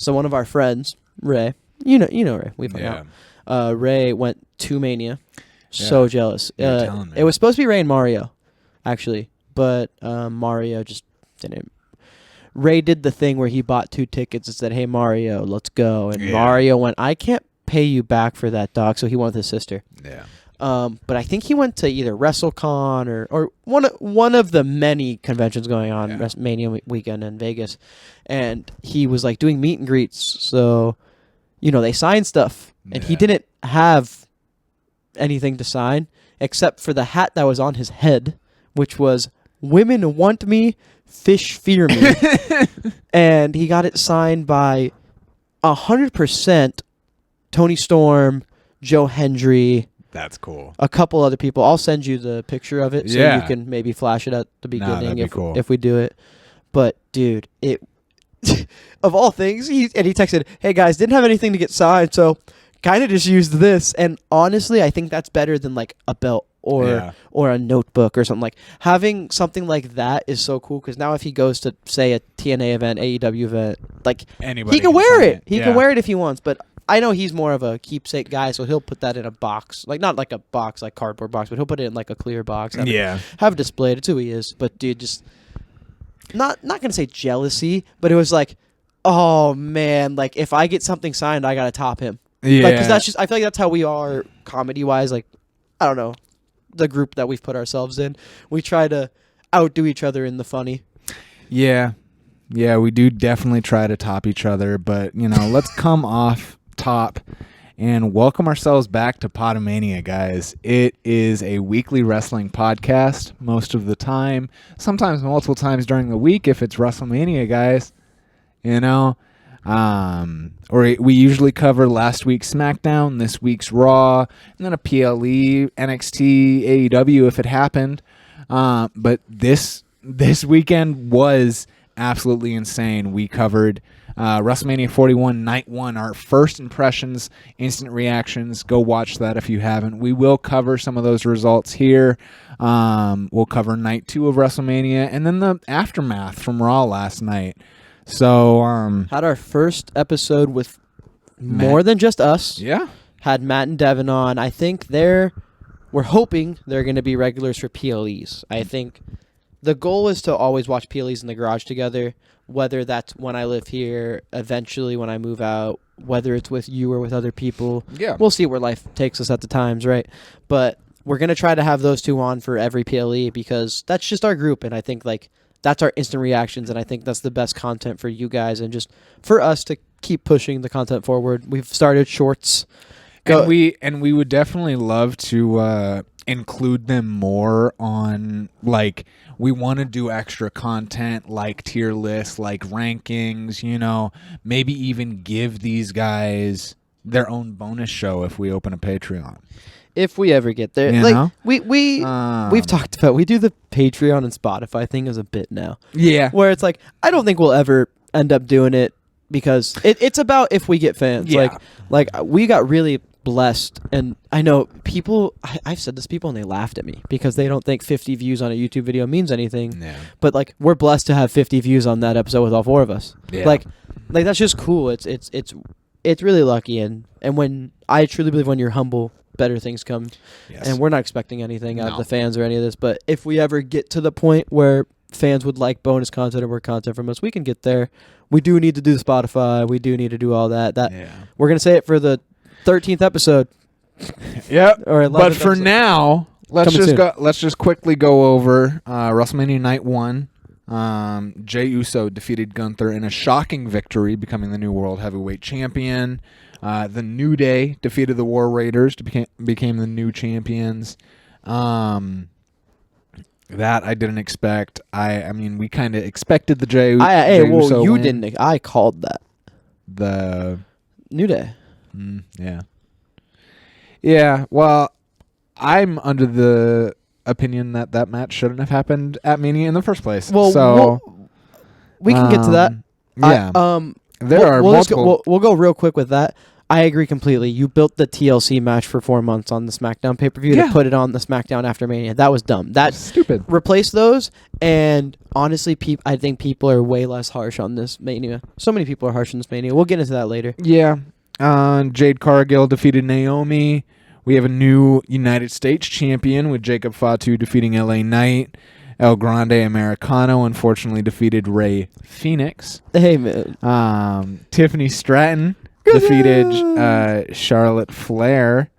So one of our friends, Ray, you know Ray, we've hung out. Ray went to Mania. So jealous. It was supposed to be Ray and Mario, actually, but Mario just didn't. Ray did the thing where he bought 2 tickets and said, "Hey Mario, let's go." And Mario went, "I can't pay you back for that, dog." So he went with his sister. Yeah. But I think he went to either WrestleCon or one of the many conventions going on WrestleMania weekend in Vegas, and he was like doing meet and greets. So, they signed stuff, and he didn't have anything to sign except for the hat that was on his head, which was "Women want me, fish fear me," and he got it signed by 100% Tony Storm, Joe Hendry. That's cool. A couple other people. I'll send you the picture of it so you can maybe flash it at the beginning if we do it. But dude, it of all things, he texted, "Hey guys, didn't have anything to get signed, so kind of just used this." And honestly, I think that's better than like a belt or a notebook or something. Like having something like that is so cool because now if he goes to say a TNA event, AEW event, like anybody he can wear it. He can wear it if he wants, but I know he's more of a keepsake guy, so he'll put that in a box. Like, not like a box, like cardboard box, but he'll put it in like a clear box. Have it displayed. It's who he is. But, dude, just not going to say jealousy, but it was like, oh, man, like, if I get something signed, I got to top him. Yeah. Like, because that's just, I feel like that's how we are comedy-wise. Like, I don't know, the group that we've put ourselves in. We try to outdo each other in the funny. Yeah. Yeah, we do definitely try to top each other, but, let's come off top and welcome ourselves back to Pod-a-Mania, guys. It is a weekly wrestling podcast most of the time, sometimes multiple times during the week if it's Wrestlemania, guys. Or we usually cover last week's SmackDown, this week's Raw, and then a PLE, NXT, AEW if it happened. But this weekend was absolutely insane. We covered WrestleMania 41 Night 1, our first impressions, instant reactions. Go watch that if you haven't. We will cover some of those results here. We'll cover Night 2 of WrestleMania and then the aftermath from Raw last night. So had our first episode with more than just us. Yeah. Had Matt and Devin on. I think we're hoping they're going to be regulars for PLEs. I think the goal is to always watch PLEs in the garage together, whether that's when I live here, eventually when I move out, whether it's with you or with other people. Yeah. We'll see where life takes us at the times, right? But we're going to try to have those two on for every PLE because that's just our group, and I think that's our instant reactions, and I think that's the best content for you guys and just for us to keep pushing the content forward. We've started shorts. And we would definitely love to include them more on, like, we want to do extra content like tier lists, like rankings, maybe even give these guys their own bonus show if we open a Patreon. If we ever get there. We've talked about, we do the Patreon and Spotify thing as a bit now. Yeah. Where it's like, I don't think we'll ever end up doing it because it's about if we get fans. Yeah. Like we got really blessed, and I know people, I've said this to people and they laughed at me because they don't think 50 views on a YouTube video means anything. Yeah. But like, we're blessed to have 50 views on that episode with all 4 of us. Yeah. Like that's just cool. It's really lucky, and when I truly believe when you're humble, better things come. Yes. And we're not expecting anything out of the fans or any of this, but if we ever get to the point where fans would like bonus content or more content from us, we can get there. We do need to do the Spotify. We do need to do all that. We're going to say it for the 13th episode. Yep. Or 11th but for episode. now, let's just quickly go over WrestleMania Night 1. Jey Uso defeated Gunther in a shocking victory, becoming the new World Heavyweight Champion. The New Day defeated the War Raiders to became the new champions. That I didn't expect. I mean, we kind of expected the Jey Uso you win. didn't. I called that. The New Day. Yeah. Yeah, well, I'm under the opinion that match shouldn't have happened at Mania in the first place. Well, we can get to that. Yeah. We'll go real quick with that. I agree completely. You built the TLC match for 4 months on the SmackDown pay-per-view to put it on the SmackDown after Mania. That was dumb. That's stupid. Replace those, and honestly, I think people are way less harsh on this Mania. So many people are harsh on this Mania. We'll get into that later. Yeah. Jade Cargill defeated Naomi. We have a new United States champion with Jacob Fatu defeating LA Knight. El Grande Americano unfortunately defeated Rey Fenix. Hey, man. Tiffany Stratton defeated Charlotte Flair,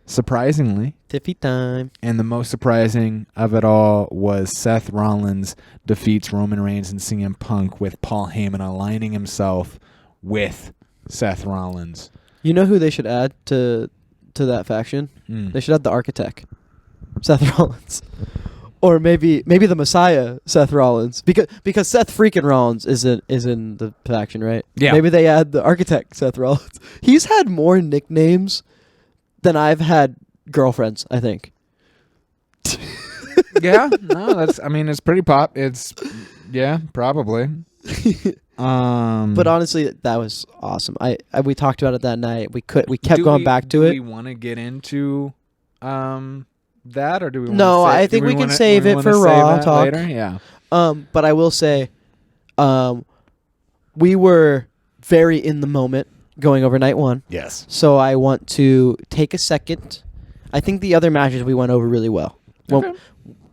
surprisingly. Tiffy time. And the most surprising of it all was Seth Rollins defeats Roman Reigns and CM Punk with Paul Heyman aligning himself with Seth Rollins. You know who they should add to that faction? They should add the Architect, Seth Rollins. Or maybe the Messiah, Seth Rollins, because Seth freaking Rollins is in the faction, right? Yeah. Maybe they add the Architect, Seth Rollins. He's had more nicknames than I've had girlfriends, I think. Yeah, no, it's pretty pop. Probably. But honestly, that was awesome. We talked about it that night. We kept going back to it. Do we want to get into that, or do we? No, I think we can save it for Raw talk later. Yeah. But I will say, we were very in the moment going over night one. Yes. So I want to take a second. I think the other matches we went over really well. Okay. Well,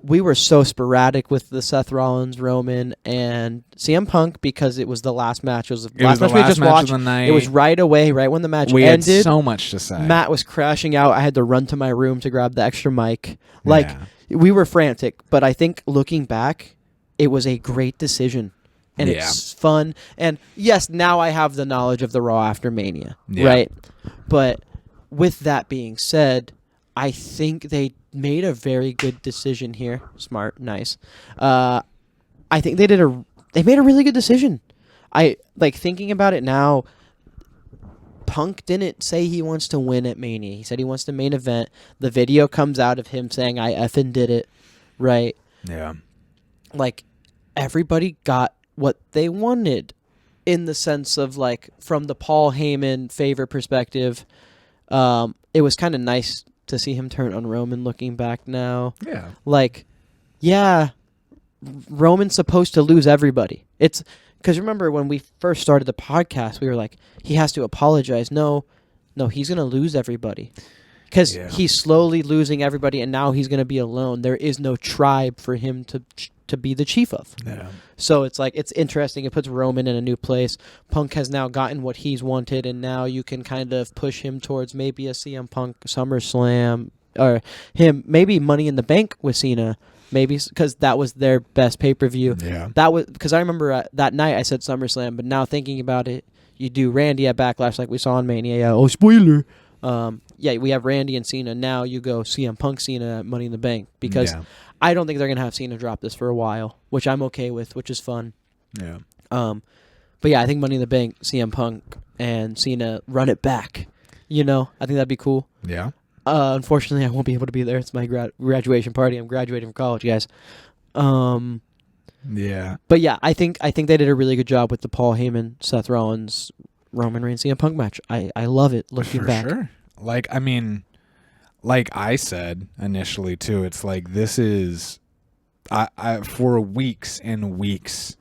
we were so sporadic with the Seth Rollins, Roman, and CM Punk because it was the last match. It was the last match we just watched. It was right away, right when the match ended. We had so much to say. Matt was crashing out. I had to run to my room to grab the extra mic. We were frantic, but I think looking back, it was a great decision. And it's fun. And yes, now I have the knowledge of the Raw after Mania, right? But with that being said, I think they made a very good decision here. Smart, nice. I think they made a really good decision. I like thinking about it now. Punk didn't say he wants to win at Mania. He said he wants to main event. The video comes out of him saying, I effing did it. Right? Yeah. Like, everybody got what they wanted in the sense of, like, from the Paul Heyman favor perspective. It was kind of nice to see him turn on Roman looking back now. Yeah. Like, yeah, Roman's supposed to lose everybody. It's because remember when we first started the podcast, we were like, he has to apologize. No, he's going to lose everybody. Because he's slowly losing everybody, and now he's going to be alone. There is no tribe for him to be the chief of. Yeah. So it's like, it's interesting. It puts Roman in a new place. Punk has now gotten what he's wanted, and now you can kind of push him towards maybe a CM Punk SummerSlam, or him maybe Money in the Bank with Cena. Maybe because that was their best pay-per-view. Yeah. That was because I remember that night I said SummerSlam, but now thinking about it, you do Randy at Backlash like we saw in Mania. Yeah, oh, spoiler. We have Randy and Cena. Now you go CM Punk Cena at Money in the Bank because I don't think they're gonna have Cena drop this for a while, which I'm okay with, which is fun. Yeah. But yeah, I think Money in the Bank, CM Punk and Cena run it back. You know, I think that'd be cool. Yeah. Unfortunately, I won't be able to be there. It's my graduation party. I'm graduating from college, guys. Yeah. But yeah, I think they did a really good job with the Paul Heyman, Seth Rollins, Roman Reigns, CM Punk match. I love it looking back. Sure. Like, I mean, like I said initially too, it's like this is, I for weeks and weeks,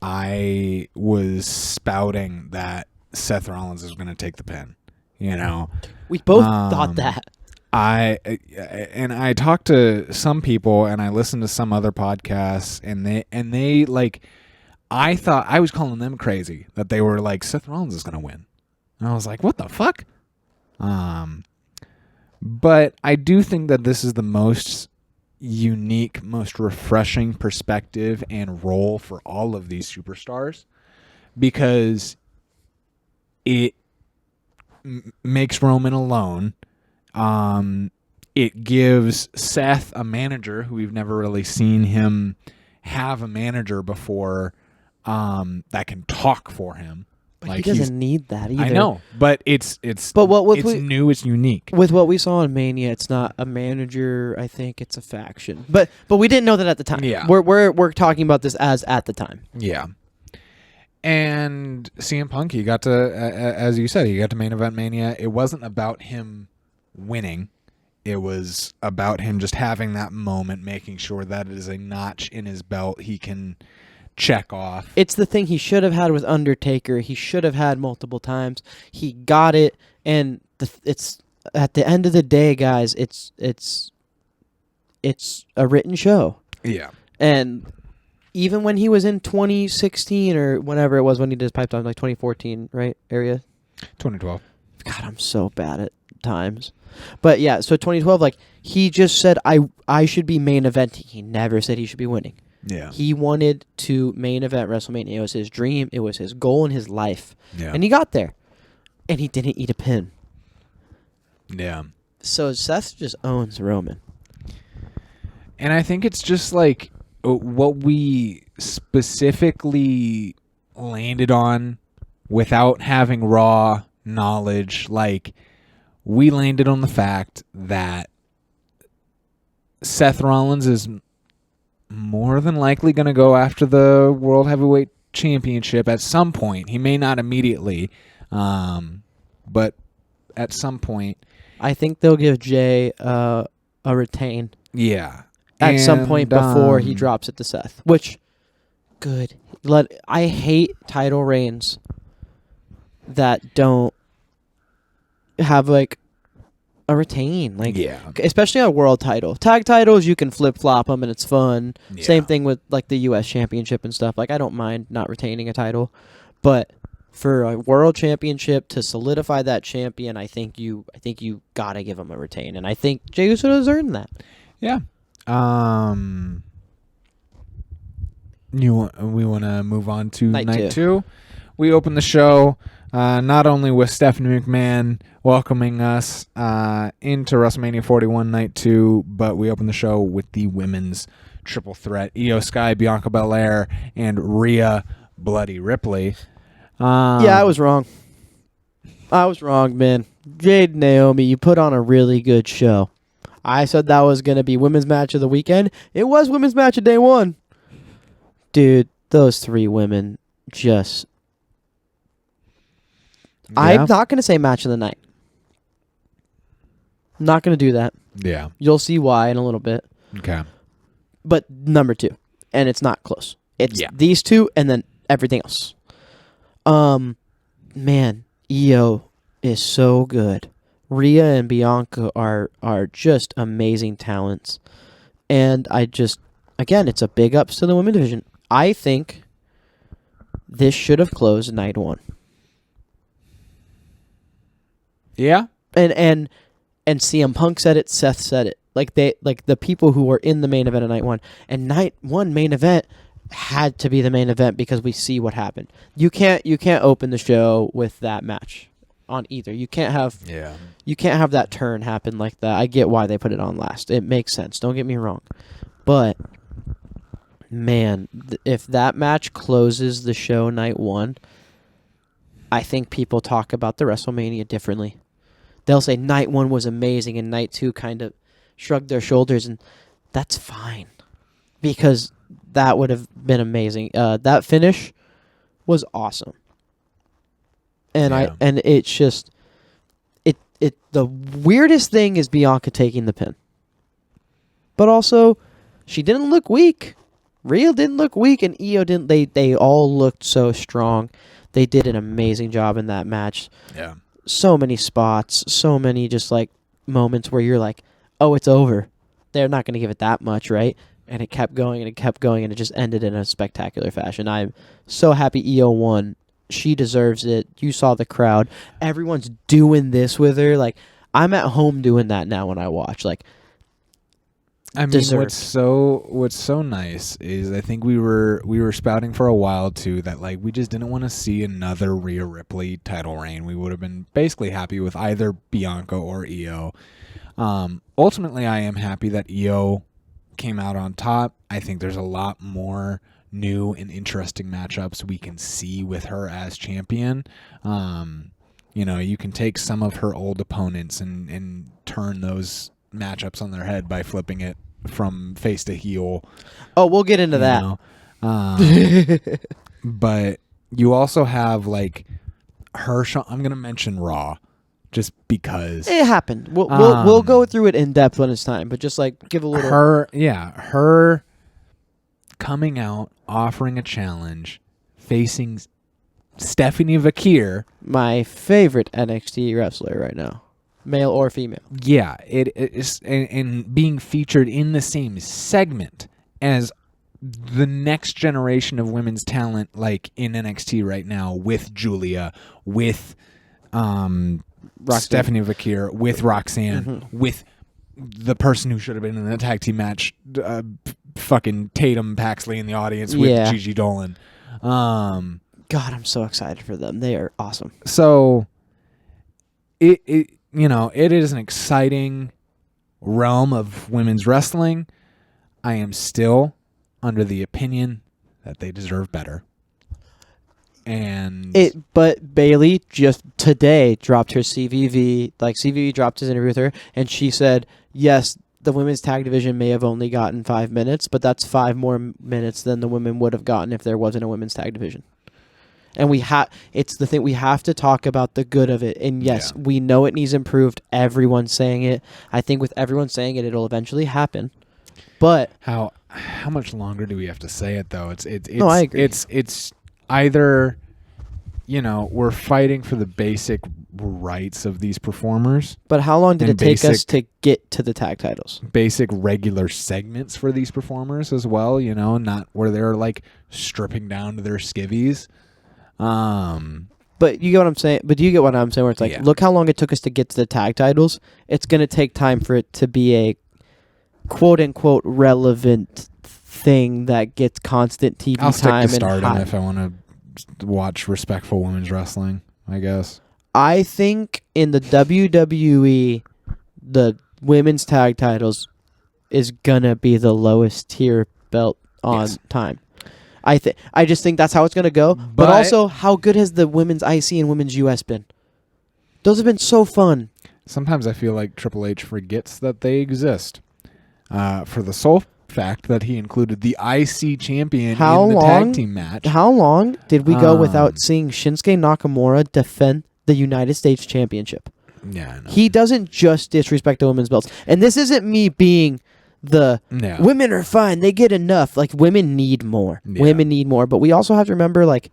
I was spouting that Seth Rollins is going to take the pin. You know, we both thought that. I talked to some people and I listened to some other podcasts and they like, I thought I was calling them crazy that they were like, Seth Rollins is going to win. And I was like, what the fuck? But I do think that this is the most unique, most refreshing perspective and role for all of these superstars because it makes Roman alone. It gives Seth a manager who we've never really seen him have a manager before that can talk for him. But like he doesn't need that either. I know, but it's new, it's unique. With what we saw in Mania, it's not a manager. I think it's a faction. But we didn't know that at the time. Yeah, we're talking about this as at the time. Yeah, And CM Punk, he got to, as you said, he got to main event Mania. It wasn't about him winning. It was about him just having that moment, making sure that it is a notch in his belt he can check off. It's the thing he should have had with Undertaker. He should have had multiple times. He got it, and it's at the end of the day, guys. It's a written show. Yeah. And even when he was in 2016 or whenever it was when he did his pipe time, like 2014, right? Area? 2012. God, I'm so bad at times. But yeah, so 2012, like, he just said, I should be main eventing. He never said he should be winning. Yeah. He wanted to main event WrestleMania. It was his dream. It was his goal in his life. Yeah. And he got there. And he didn't eat a pin. Yeah. So Seth just owns Roman. And I think it's just like what we specifically landed on without having raw knowledge. Like, we landed on the fact that Seth Rollins is more than likely going to go after the World Heavyweight Championship at some point. He may not immediately, but at some point. I think they'll give Jay a retain. Yeah. At some point before he drops it to Seth. Which, good. I hate title reigns that don't have, like, a retain. Like, yeah. Especially on a world title. Tag titles, you can flip-flop them and it's fun. Yeah. Same thing with, like, the U.S. Championship and stuff. Like, I don't mind not retaining a title. But for a world championship, to solidify that champion, I think you gotta give him a retain. And I think Jey Uso has earned that. Yeah. We want to move on to night two. We open the show not only with Stephanie McMahon welcoming us into WrestleMania 41 night 2, but we open the show with the women's triple threat: Io Sky, Bianca Belair, and Rhea Bloody Ripley. Yeah, I was wrong. Man. Jade Naomi, you put on a really good show. I said that was going to be women's match of the weekend. It was women's match of day one. Dude, those three women just... Yeah. I'm not going to say match of the night. I'm not going to do that. Yeah. You'll see why in a little bit. Okay. But number two. And it's not close. It's these two and then everything else. Man, Io is so good. Rhea and Bianca are just amazing talents. And again, it's a big ups to the women's division. I think this should have closed night one. Yeah. And CM Punk said it, Seth said it. Like the people who were in the main event of night one. And night one main event had to be the main event because we see what happened. You can't open the show with that match on either. You can't have that turn happen like that. I get why they put it on last. It makes sense. Don't get me wrong. But man, if that match closes the show night one, I think people talk about the WrestleMania differently. They'll say night one was amazing and night two kind of shrugged their shoulders, and that's fine because that would have been amazing. That finish was awesome. And it's just the weirdest thing is Bianca taking the pin. But also, she didn't look weak. Rhea didn't look weak, and Io didn't. They all looked so strong. They did an amazing job in that match. Yeah. So many spots, so many just like moments where you're like, oh, it's over. They're not going to give it that much, right? And it kept going and it kept going, and it just ended in a spectacular fashion. I'm so happy Io won. She deserves it. You saw the crowd. Everyone's doing this with her. Like, I'm at home doing that now when I watch. Like, I mean, what's so nice is I think we were spouting for a while too that like we just didn't want to see another Rhea Ripley title reign. We would have been basically happy with either Bianca or Io. Ultimately, I am happy that Io came out on top. I think there's a lot more new and interesting matchups we can see with her as champion. You can take some of her old opponents and turn those matchups on their head by flipping it from face to heel. Oh, we'll get into that. But you also have like I'm going to mention Raw just because it happened. We'll go through it in depth when it's time, but just like give a little. Her coming out, offering a challenge, facing Stephanie Vakir, my favorite NXT wrestler right now, male or female. Yeah, it is, and being featured in the same segment as the next generation of women's talent, like in NXT right now, with Julia, with Stephanie Vakir, with Roxanne, with the person who should have been in the tag team match, fucking Tatum Paxley in the audience with Gigi Dolan. God, I'm so excited for them. They are awesome. So, it is an exciting realm of women's wrestling. I am still under the opinion that they deserve better. But Bailey just today dropped her CVV. Like, CVV dropped his interview with her, and she said, yes, the women's tag division may have only gotten 5 minutes, but that's 5 more minutes than the women would have gotten if there wasn't a women's tag division. And it's the thing, we have to talk about the good of it. And yes, we know it needs improved. Everyone's saying it. I think with everyone saying it, it'll eventually happen. But how much longer do we have to say it though? No, I agree. It's either, we're fighting for the basic rights of these performers. But how long did it take us to get to the tag titles? Basic regular segments for these performers as well, not where they're like stripping down to their skivvies. But you get what I'm saying? But do you get what I'm saying? Where it's like, look how long it took us to get to the tag titles. It's going to take time for it to be a quote-unquote relevant thing that gets constant TV time. I'll stick to Stardom if I want to watch respectful women's wrestling, I guess. I think in the WWE, the women's tag titles is going to be the lowest tier belt on time. I just think that's how it's going to go. But also, how good has the women's IC and women's US been? Those have been so fun. Sometimes I feel like Triple H forgets that they exist. For the sole fact that he included the IC champion in the tag team match. How long did we go without seeing Shinsuke Nakamura defend the United States Championship? Yeah, I know. He doesn't just disrespect the women's belts. And this isn't me being women are fine, they get enough. Like, women need more. Yeah. Women need more. But we also have to remember, like,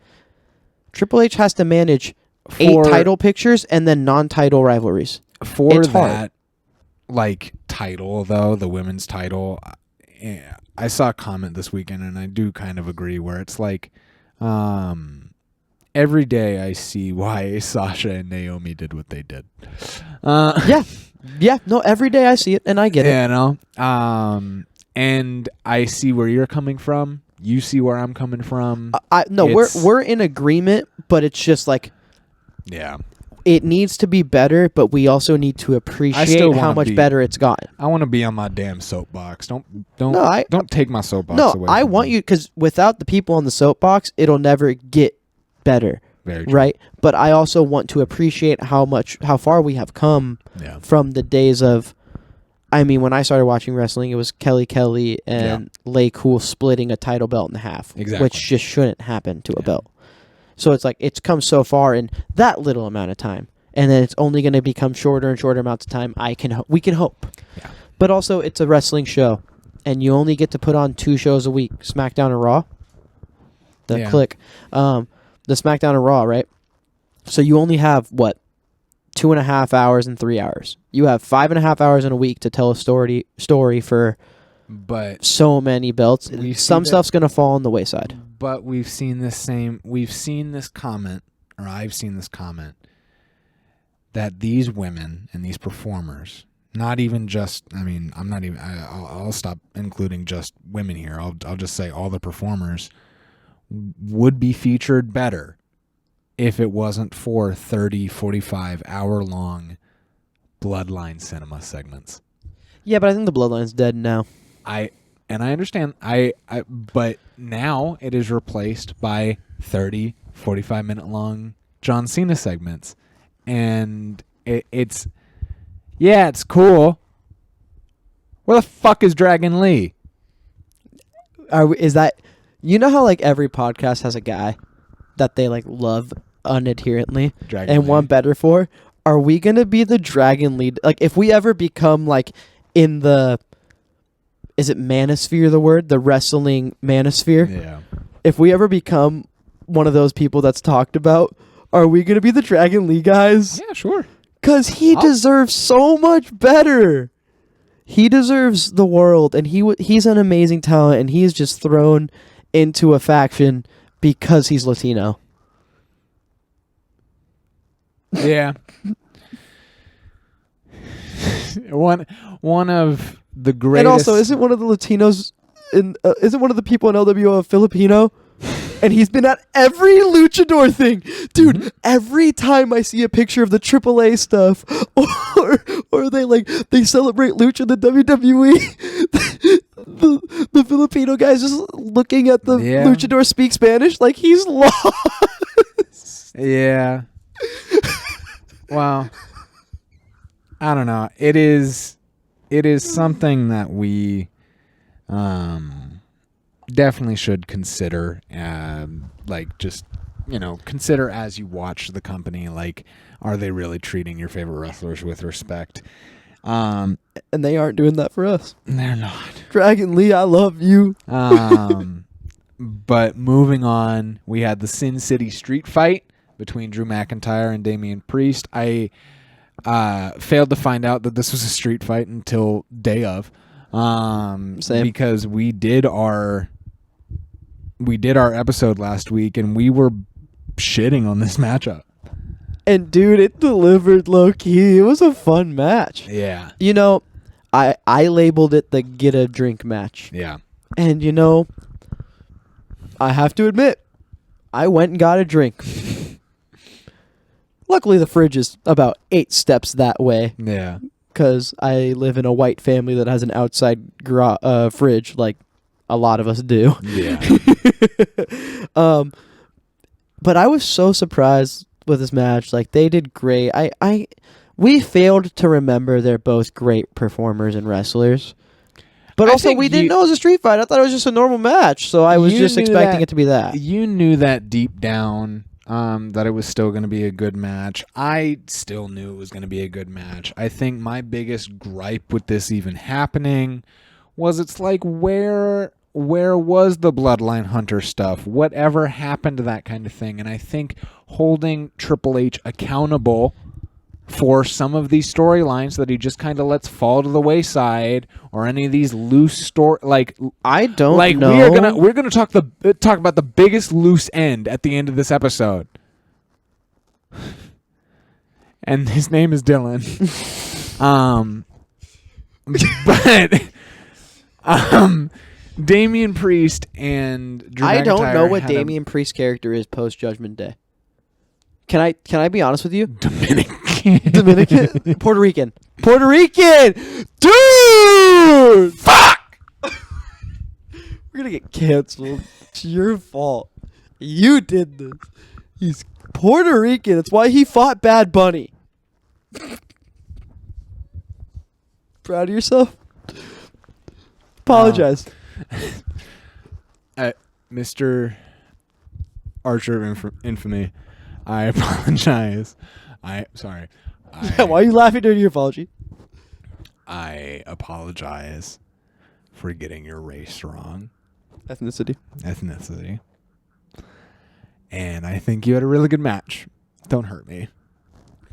Triple H has to manage 8 title pictures and then non-title rivalries. For that, like, title, though, the women's title, I saw a comment this weekend, and I do kind of agree, where it's like, every day I see why Sasha and Naomi did what they did. Yeah, no, every day I see it, and I get it. Yeah, and I see where you're coming from. You see where I'm coming from. We're in agreement, but it's just like, it needs to be better, but we also need to appreciate how much better it's gotten. I want to be on my damn soapbox. Don't take my soapbox away. No, I want you, because without the people on the soapbox, it'll never get better. Very true. Right? But I also want to appreciate how far we have come from the days of, when I started watching wrestling, it was Kelly and Lay Cool splitting a title belt in half, which just shouldn't happen to a belt. So it's like, it's come so far in that little amount of time, and then it's only going to become shorter and shorter amounts of time. We can hope. Yeah. But also, it's a wrestling show, and you only get to put on 2 shows a week, SmackDown and Raw. The SmackDown and Raw, right? So you only have, 2.5 hours and 3 hours. You have 5.5 hours in a week to tell a story for so many belts. Some stuff's going to fall on the wayside. But I've seen this comment, that these women and these performers, not even just, I'll stop including just women here. I'll just say all the performers would be featured better if it wasn't for 30, 45 hour long Bloodline cinema segments. Yeah, but I think the Bloodline's dead now. I understand. But now it is replaced by 30, 45 minute long John Cena segments. And it's cool. Where the fuck is Dragon Lee? Is that, how like every podcast has a guy that they like love unadherently Dragon and League. want better for. Are we gonna be the Dragon League? Like, if we ever become like in the, is it manosphere the word? The wrestling manosphere? Yeah. If we ever become one of those people that's talked about, are we gonna be the Dragon League guys? Yeah, sure. Cause he deserves so much better. He deserves the world, and he's an amazing talent, and he is just thrown into a faction because he's Latino. Yeah. one of the greatest. And also, isn't one of the Latinos isn't one of the people in LWO a Filipino? And he's been at every luchador thing. Dude, every time I see a picture of the AAA stuff or they celebrate lucha in the WWE, the Filipino guy's just looking at the luchador speak Spanish like he's lost. Yeah. Well, I don't know. It is something that we definitely should consider, consider as you watch the company, like, are they really treating your favorite wrestlers with respect? And they aren't doing that for us. They're not. Dragon Lee, I love you. But moving on, we had the Sin City Street Fight between Drew McIntyre and Damian Priest. I failed to find out that this was a street fight until day of. Same. Because we did our episode last week and we were shitting on this matchup. And dude, it delivered low key. It was a fun match. Yeah. You know, I labeled it the get a drink match. Yeah. And you know, I have to admit, I went and got a drink. Luckily, the fridge is about 8 steps that way. Yeah. Because I live in a white family that has an outside fridge, like a lot of us do. Yeah. But I was so surprised with this match. Like, they did great. We failed to remember they're both great performers and wrestlers. But also, we didn't know it was a street fight. I thought it was just a normal match. So I was just expecting it to be that. You knew that deep down. That it was still going to be a good match. I still knew it was going to be a good match. I think my biggest gripe with this even happening was it's like, where was the Bloodline Hunter stuff? Whatever happened to that kind of thing? And I think holding Triple H accountable for some of these storylines that he just kind of lets fall to the wayside, or any of these loose I don't know. We're gonna talk about the biggest loose end at the end of this episode, and his name is Dylan. Damian Priest and Drew McIntyre. I don't know what Damian Priest's character is post Judgment Day. Can I be honest with you? Dominican. Puerto Rican, dude. Fuck. We're gonna get canceled. It's your fault. You did this. He's Puerto Rican. That's why he fought Bad Bunny. Proud of yourself? Apologize. Mr. Archer of Infamy, I apologize. Sorry. Why are you laughing during your apology? I apologize for getting your race wrong. Ethnicity. And I think you had a really good match. Don't hurt me.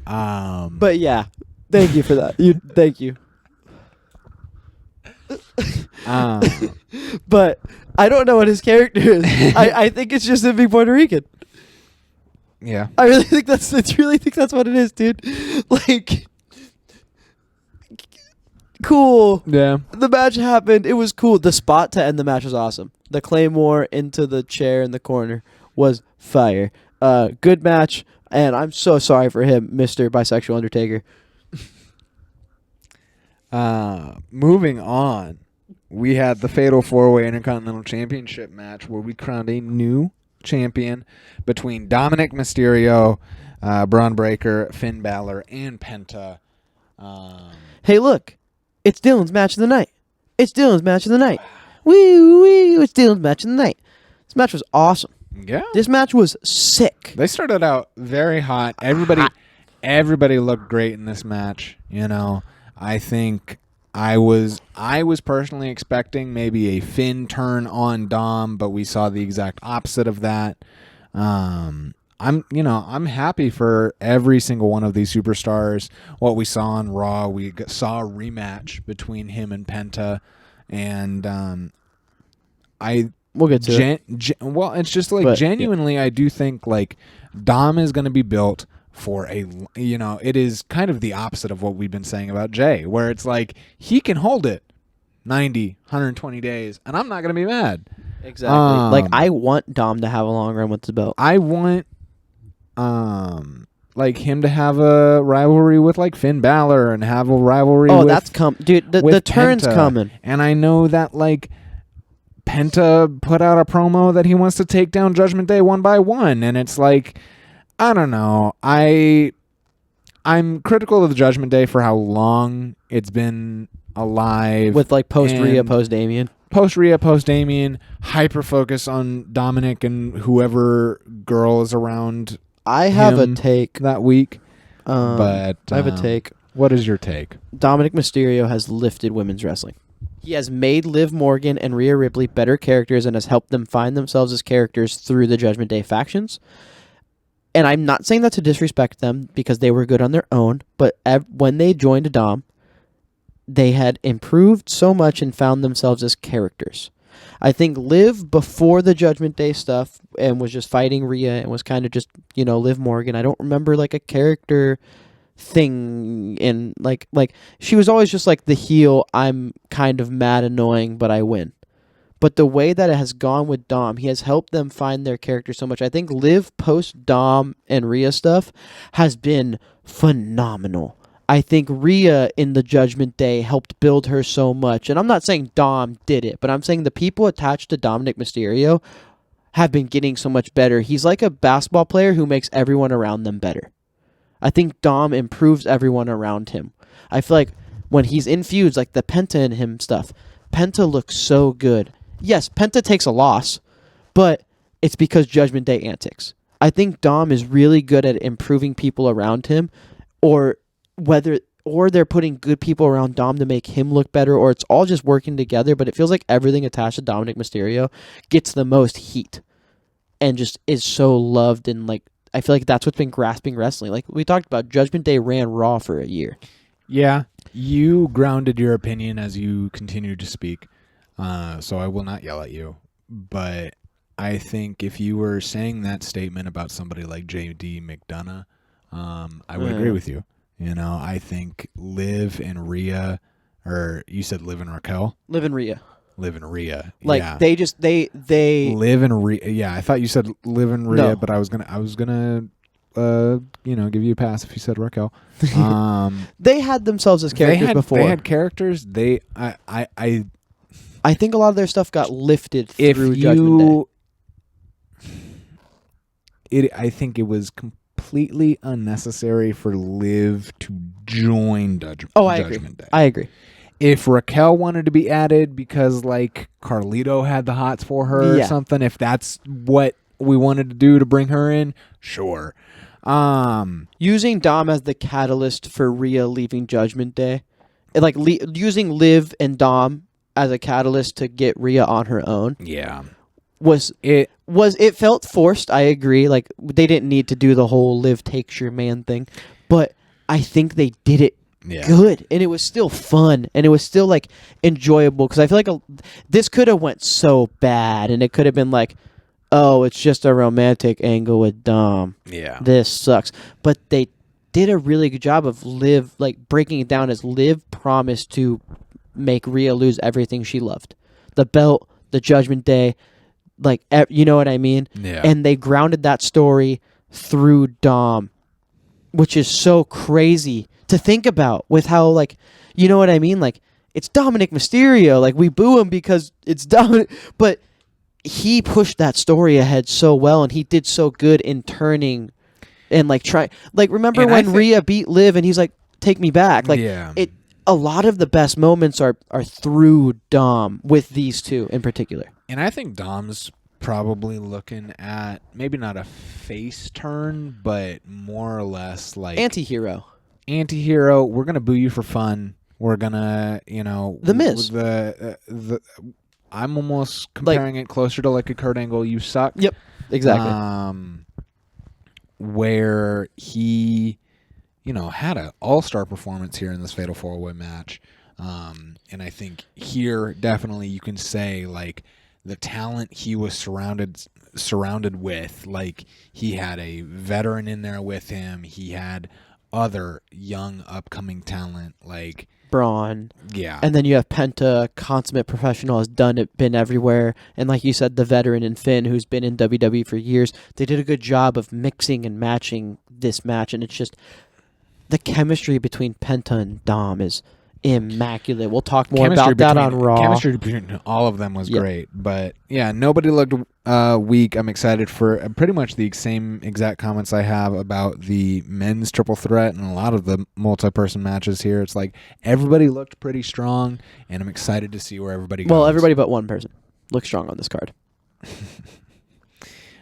But yeah, thank you for that. Thank you. But I don't know what his character is. I think it's just him being Puerto Rican. Yeah. I really think that's what it is, dude. Like, cool. Yeah. The match happened. It was cool. The spot to end the match was awesome. The Claymore into the chair in the corner was fire. Good match, and I'm so sorry for him, Mr. Bisexual Undertaker. Moving on, we had the Fatal 4-Way Intercontinental Championship match where we crowned a new champion between Dominik, Mysterio, Braun Breaker, Finn Balor, and Penta. Hey, look. It's Dylan's match of the night. Woo, it's Dylan's match of the night. This match was awesome. Yeah. This match was sick. They started out very hot. Everybody looked great in this match. You know, I think I was personally expecting maybe a Finn turn on Dom, but we saw the exact opposite of that. I'm happy for every single one of these superstars. What we saw on Raw, we saw a rematch between him and Penta, and we'll get to it. Well, it's just like genuinely, I do think like Dom is going to be built for it is kind of the opposite of what we've been saying about Jay, where it's like he can hold it 90, 120 days, and I'm not going to be mad. Exactly. Like I want Dom to have a long run with the belt. I want like him to have a rivalry with like Finn Balor and have a rivalry with that's dude, the turn's Penta. coming. And I know that like Penta put out a promo that he wants to take down Judgment Day one by one, and it's like, I don't know. I'm critical of the Judgment Day for how long it's been alive. With like post Rhea, post Damian. Post Rhea, post Damian, hyper focus on Dominik and whoever girl is around. I have a take that week, but I have a take. What is your take? Dominik Mysterio has lifted women's wrestling. He has made Liv Morgan and Rhea Ripley better characters and has helped them find themselves as characters through the Judgment Day factions. And I'm not saying that to disrespect them because they were good on their own, but when they joined Dom, they had improved so much and found themselves as characters. I think Liv before the Judgment Day stuff and was just fighting Rhea and was kind of just, Liv Morgan. I don't remember like a character thing in like she was always just like the heel. I'm kind of mad, annoying, but I win. But the way that it has gone with Dom, he has helped them find their character so much. I think Liv post Dom and Rhea stuff has been phenomenal. I think Rhea in the Judgment Day helped build her so much. And I'm not saying Dom did it, but I'm saying the people attached to Dominik Mysterio have been getting so much better. He's like a basketball player who makes everyone around them better. I think Dom improves everyone around him. I feel like when he's in feuds, like the Penta and him stuff, Penta looks so good. Yes, Penta takes a loss, but it's because Judgment Day antics. I think Dom is really good at improving people around him, or they're putting good people around Dom to make him look better, or it's all just working together, but it feels like everything attached to Dominik Mysterio gets the most heat and just is so loved, and like I feel like that's what's been grasping wrestling. Like we talked about, Judgment Day ran Raw for a year. Yeah, you grounded your opinion as you continued to speak, so I will not yell at you, but I think if you were saying that statement about somebody like J.D. McDonough, I would agree with you. I think Liv and Rhea, or you said Liv and Raquel? Liv and Rhea. Like yeah. they Liv and Rhea. Yeah, I thought you said Liv and Rhea, but I was gonna give you a pass if you said Raquel. They had themselves as characters before. They had characters. I think a lot of their stuff got lifted through Judgment Day. I think it was completely unnecessary for Liv to join Judgment Day. I agree. If Raquel wanted to be added because like Carlito had the hots for her or something, if that's what we wanted to do to bring her in, sure. Using Dom as the catalyst for Rhea leaving Judgment Day, like using Liv and Dom as a catalyst to get Rhea on her own. Yeah. It felt forced, I agree. Like they didn't need to do the whole Liv takes your man thing, but I think they did it good, and it was still fun, and it was still like enjoyable, because I feel like this could have went so bad, and it could have been like, oh, it's just a romantic angle with Dom. Yeah. This sucks. But they did a really good job of Liv, like breaking it down as Liv promised to make Rhea lose everything she loved. The belt, the Judgment Day, like, you know what I mean? Yeah. And they grounded that story through Dom, which is so crazy to think about, with how, like, you know what I mean? Like, it's Dominik Mysterio. Like, we boo him because it's Dominik. But he pushed that story ahead so well, and he did so good in turning and, like, try. Like, remember when Rhea beat Liv and he's like, take me back? Like, a lot of the best moments are through Dom with these two in particular. And I think Dom's probably looking at maybe not a face turn, but more or less like Anti-hero. We're gonna boo you for fun. We're gonna, The Miz. I'm almost comparing it closer to like a Kurt Angle, you suck. Yep, exactly. Where he, had an all-star performance here in this Fatal 4-Way match. And I think here definitely you can say like the talent he was surrounded with, like he had a veteran in there with him. He had other young upcoming talent like Braun. Yeah. And then you have Penta, consummate professional, has done it, been everywhere. And like you said, the veteran in Finn, who's been in WWE for years. They did a good job of mixing and matching this match. And it's just the chemistry between Penta and Dom is immaculate. We'll talk more about that on Raw. Chemistry between all of them was great. But yeah, nobody looked weak. I'm excited for pretty much the same exact comments I have about the men's triple threat and a lot of the multi-person matches here. It's like everybody looked pretty strong, and I'm excited to see where everybody goes. Well, everybody but one person looks strong on this card.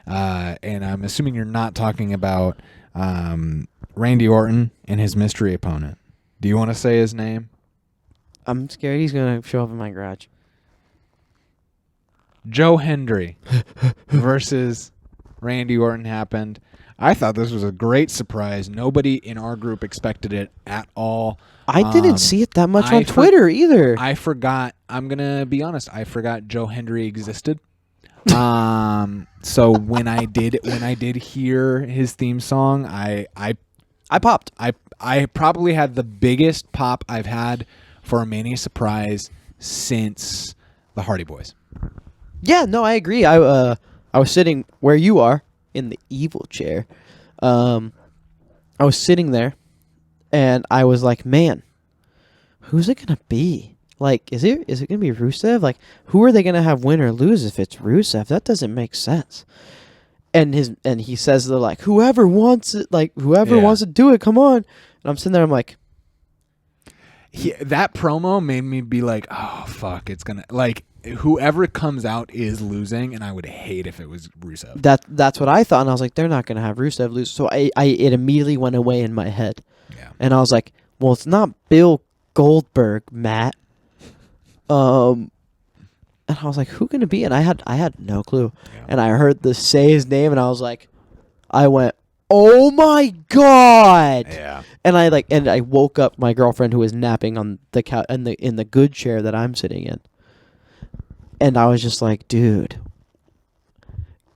And I'm assuming you're not talking about Randy Orton and his mystery opponent. Do you want to say his name? I'm scared he's going to show up in my garage. Joe Hendry versus Randy Orton happened. I thought this was a great surprise. Nobody in our group expected it at all. I didn't see it that much on Twitter either. I forgot. I'm going to be honest. I forgot Joe Hendry existed. So when I did hear his theme song, I popped. I probably had the biggest pop I've had for a Mania surprise since the Hardy Boys. Yeah, no, I agree. I was sitting where you are in the evil chair. I was sitting there, and I was like, "Man, who's it gonna be? Like, is it gonna be Rusev? Like, who are they gonna have win or lose if it's Rusev? That doesn't make sense." And he says they're like, "Whoever wants it, wants to do it, come on." And I'm sitting there, I'm like. That promo made me be like, oh, fuck, it's going to... Like, whoever comes out is losing, and I would hate if it was Rusev. That's what I thought, and I was like, they're not going to have Rusev lose. So it immediately went away in my head. Yeah. And I was like, well, it's not Bill Goldberg, Matt. And I was like, who going to be? And I had no clue. Yeah. And I heard say his name, and I went, oh my God! Yeah. And I woke up my girlfriend who was napping on the couch in the good chair that I'm sitting in. And I was just like, dude,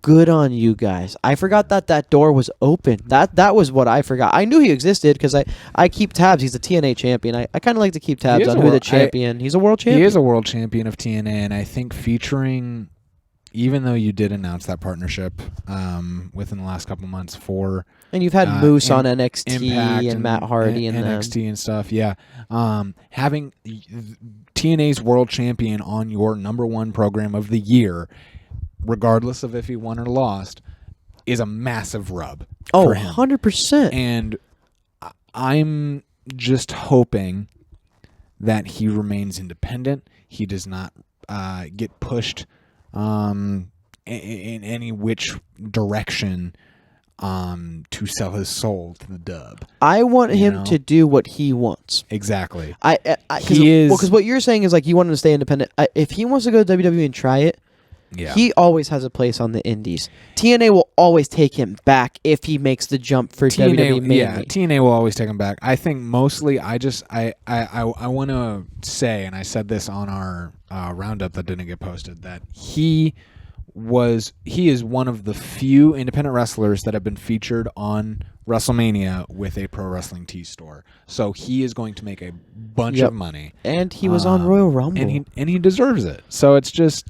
good on you guys. I forgot that door was open. That was what I forgot. I knew he existed because I keep tabs. He's a TNA champion. I kind of like to keep tabs on who the champion. He's a world champion. He is a world champion of TNA, and I think featuring... Even though you did announce that partnership within the last couple months for... And you've had Moose on NXT Impact and Matt Hardy and NXT and stuff, yeah. Having TNA's world champion on your number one program of the year, regardless of if he won or lost, is a massive rub for him. 100%. And I'm just hoping that he remains independent. He does not get pushed... in any which direction to sell his soul to the dub. I want him to do what he wants. Exactly. Because what you're saying is like you want him to stay independent. If he wants to go to WWE and try it, he always has a place on the indies. TNA will always take him back if he makes the jump for WWE mainly. Yeah, TNA will always take him back. I think mostly I want to say, and I said this on our roundup that didn't get posted, that he is one of the few independent wrestlers that have been featured on WrestleMania with a pro wrestling tee store. So he is going to make a bunch of money. And he was on Royal Rumble. And he deserves it. So it's just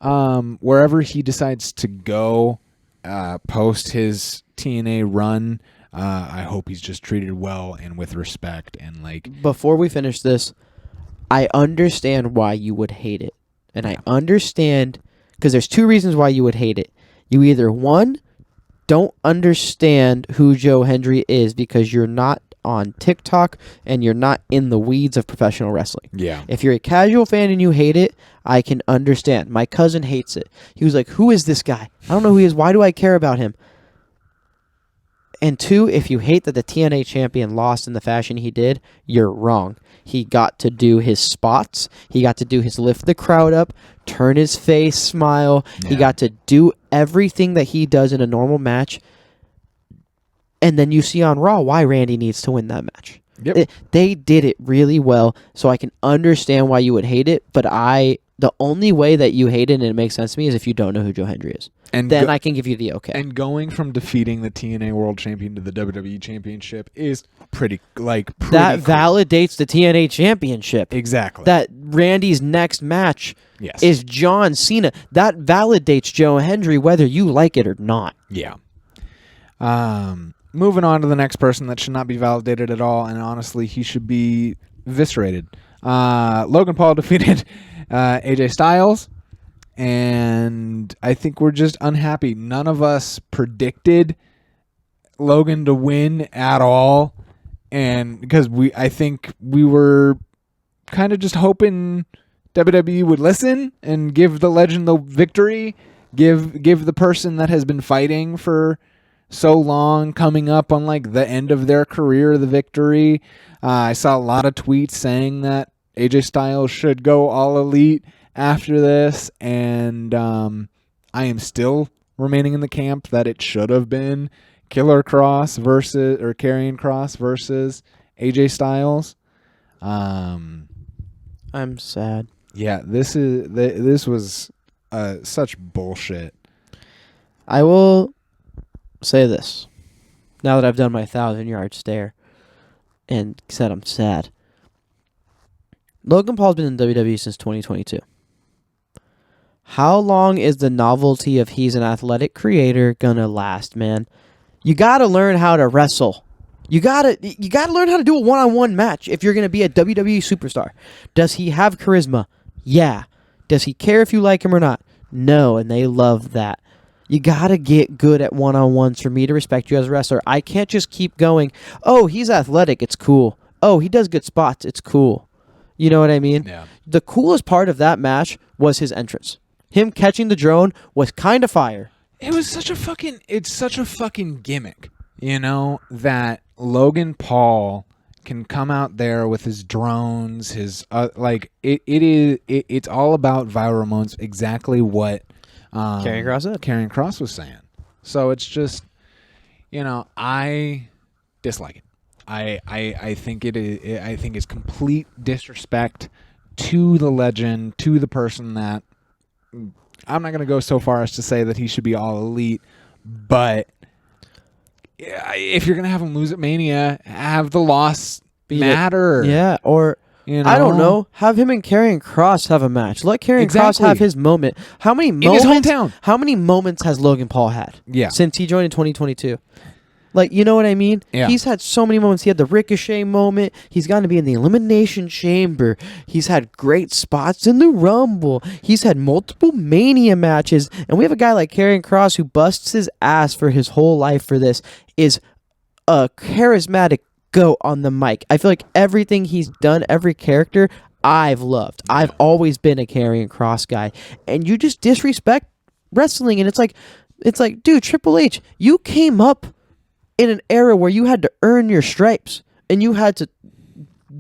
wherever he decides to go post his TNA run, I hope he's just treated well and with respect. And like, before we finish this, I understand why you would hate it. And I understand... Because there's two reasons why you would hate it. You either, one, don't understand who Joe Hendry is because you're not on TikTok and you're not in the weeds of professional wrestling. Yeah. If you're a casual fan and you hate it, I can understand. My cousin hates it. He was like, who is this guy? I don't know who he is. Why do I care about him? And 2, if you hate that the TNA champion lost in the fashion he did, you're wrong. He got to do his spots. He got to do his lift the crowd up, turn his face, smile. Yeah. He got to do everything that he does in a normal match. And then you see on Raw why Randy needs to win that match. Yep. They did it really well, so I can understand why you would hate it, but the only way that you hate it and it makes sense to me is if you don't know who Joe Hendry is. And then I can give you the okay. And going from defeating the TNA World Champion to the WWE Championship is pretty that cool. Validates the TNA Championship. Exactly. That Randy's next match is John Cena. That validates Joe Hendry whether you like it or not. Yeah. Moving on to the next person that should not be validated at all, and honestly, he should be eviscerated. Logan Paul defeated AJ Styles. And I think we're just unhappy. None of us predicted Logan to win at all. And because I think we were kind of just hoping WWE would listen and give the legend the victory. Give the person that has been fighting for so long, coming up on like the end of their career, the victory. I saw a lot of tweets saying that AJ Styles should go all elite after this, and I am still remaining in the camp that it should have been Karrion Kross versus AJ Styles. I'm sad. Yeah, this was such bullshit. I will say this now that I've done my 1,000-yard stare and said I'm sad. Logan Paul's been in WWE since 2022. How long is the novelty of he's an athletic creator gonna last, man? You gotta learn how to wrestle. You gotta learn how to do a one-on-one match if you're gonna be a WWE superstar. Does he have charisma? Yeah. Does he care if you like him or not? No, and they love that. You gotta get good at one-on-ones for me to respect you as a wrestler. I can't just keep going, oh, he's athletic, it's cool. Oh, he does good spots, it's cool. You know what I mean? Yeah. The coolest part of that match was his entrance. Him catching the drone was kind of fire. It's such a fucking gimmick, that Logan Paul can come out there with his drones, his it's all about viral moments, exactly what Karrion Kross said. Karrion Kross was saying. So it's just, I dislike it. I think I think it's complete disrespect to the legend, to the person that I'm not going to go so far as to say that he should be all elite, but if you're going to have him lose at Mania, have the loss matter. Yeah, or I don't know, have him and Karrion Kross have a match. Let Karrion Kross have his moment. How many moments? In his hometown. How many moments has Logan Paul had? Yeah. Since he joined in 2022. Like, you know what I mean? Yeah. He's had so many moments. He had the Ricochet moment. He's gotten to be in the Elimination Chamber. He's had great spots in the Rumble. He's had multiple Mania matches. And we have a guy like Karrion Kross who busts his ass for his whole life for this, is a charismatic goat on the mic. I feel like everything he's done, every character, I've loved. I've always been a Karrion Kross guy. And you just disrespect wrestling. And it's like, dude, Triple H, you came up in an era where you had to earn your stripes and you had to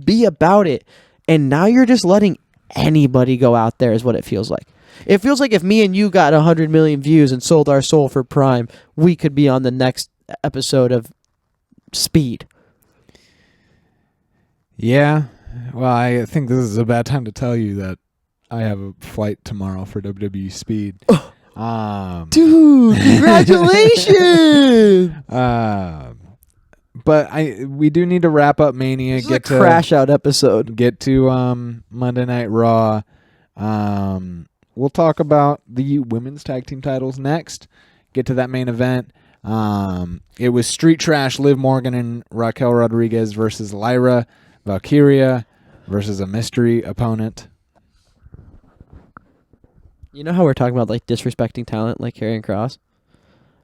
be about it, and now you're just letting anybody go out there is what it feels like. It feels like if me and you got 100 million views and sold our soul for Prime, we could be on the next episode of Speed. Yeah. Well, I think this is a bad time to tell you that I have a flight tomorrow for WWE Speed. Dude, congratulations! But we do need to wrap up Mania. This is a crash out episode. Get to Monday Night Raw. We'll talk about the women's tag team titles next. Get to that main event. It was Street Trash, Liv Morgan and Raquel Rodriguez versus Lyra, Valkyria versus a mystery opponent. You know how we're talking about like disrespecting talent like Karrion Kross?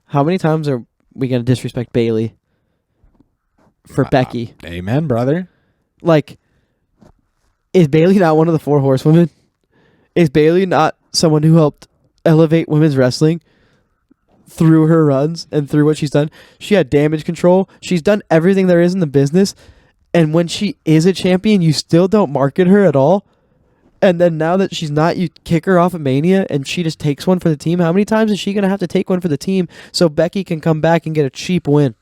How many times are we going to disrespect Bayley for Becky. Amen, brother. Like, is Bayley not one of the 4 horsewomen? Is Bayley not someone who helped elevate women's wrestling through her runs and through what she's done? She had damage control. She's done everything there is in the business. And when she is a champion, you still don't market her at all. And then now that she's not, you kick her off of Mania and she just takes one for the team. How many times is she going to have to take one for the team so Becky can come back and get a cheap win?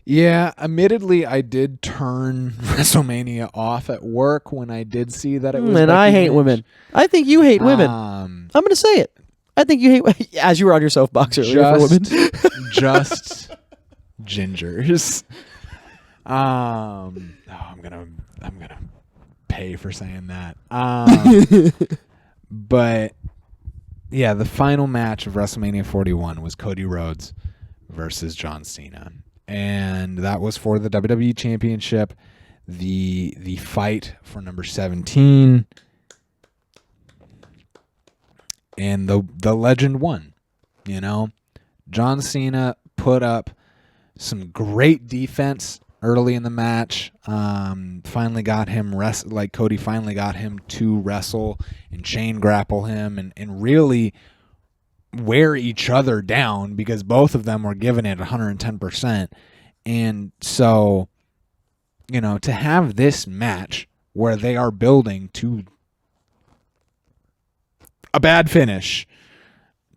Yeah, admittedly, I did turn WrestleMania off at work when I did see that it was And Becky I hate Lynch. women. I think you hate women. I'm going to say it. I think you hate, as you were on your soapbox earlier for women. Just gingers. I'm gonna pay for saying that. But yeah, the final match of WrestleMania 41 was Cody Rhodes versus John Cena, and that was for the WWE Championship. The fight for number 17, and the legend won. You know, John Cena put up some great defense early in the match. Finally got him Cody finally got him to wrestle and chain grapple him and really wear each other down, because both of them were giving it 110%. And so, you know, to have this match where they are building to a bad finish,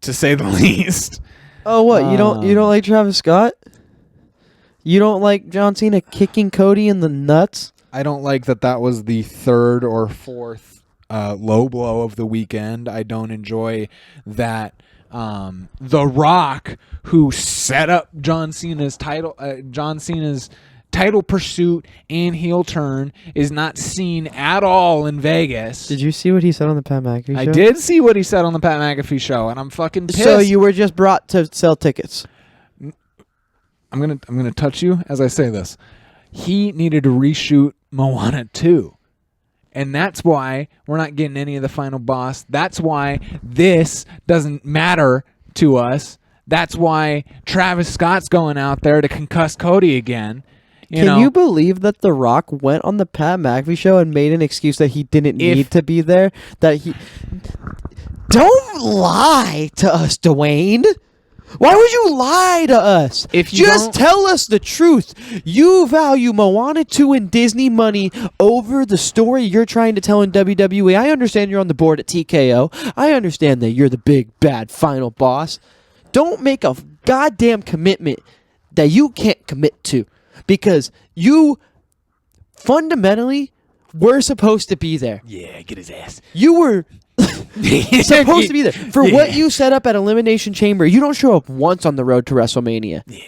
to say the least. Oh, what? You don't like Travis Scott? You don't like John Cena kicking Cody in the nuts? I don't like that was the 3rd or 4th low blow of the weekend. I don't enjoy that The Rock, who set up John Cena's title pursuit and heel turn, is not seen at all in Vegas. Did you see what he said on the Pat McAfee show? I did see what he said on the Pat McAfee show, and I'm fucking pissed. So you were just brought to sell tickets. I'm gonna touch you as I say this. He needed to reshoot Moana 2. And that's why we're not getting any of the final boss. That's why this doesn't matter to us. That's why Travis Scott's going out there to concuss Cody again. Can you believe that The Rock went on the Pat McAfee show and made an excuse that he didn't need to be there? Don't lie to us, Dwayne. Why would you lie to us? Just tell us the truth. You value Moana 2 and Disney money over the story you're trying to tell in WWE. I understand you're on the board at TKO. I understand that you're the big, bad final boss. Don't make a goddamn commitment that you can't commit to, because you fundamentally were supposed to be there. Yeah, get his ass. You were supposed to be there. For what you set up at Elimination Chamber, you don't show up once on the road to WrestleMania. Yeah.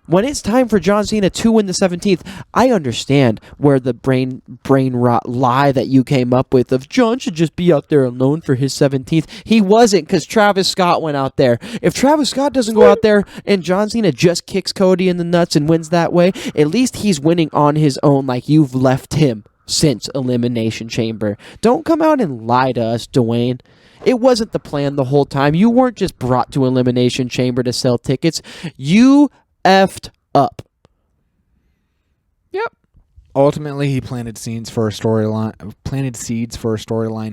When it's time for John Cena to win the 17th, I understand where the brain rot lie that you came up with of John should just be out there alone for his 17th. He wasn't, because Travis Scott went out there. If Travis Scott doesn't go out there and John Cena just kicks Cody in the nuts and wins that way, at least he's winning on his own like you've left him since Elimination Chamber. Don't come out and lie to us, Dwayne. It wasn't the plan the whole time. You weren't just brought to Elimination Chamber to sell tickets. You effed up. Yep. Ultimately, he planted seeds for a storyline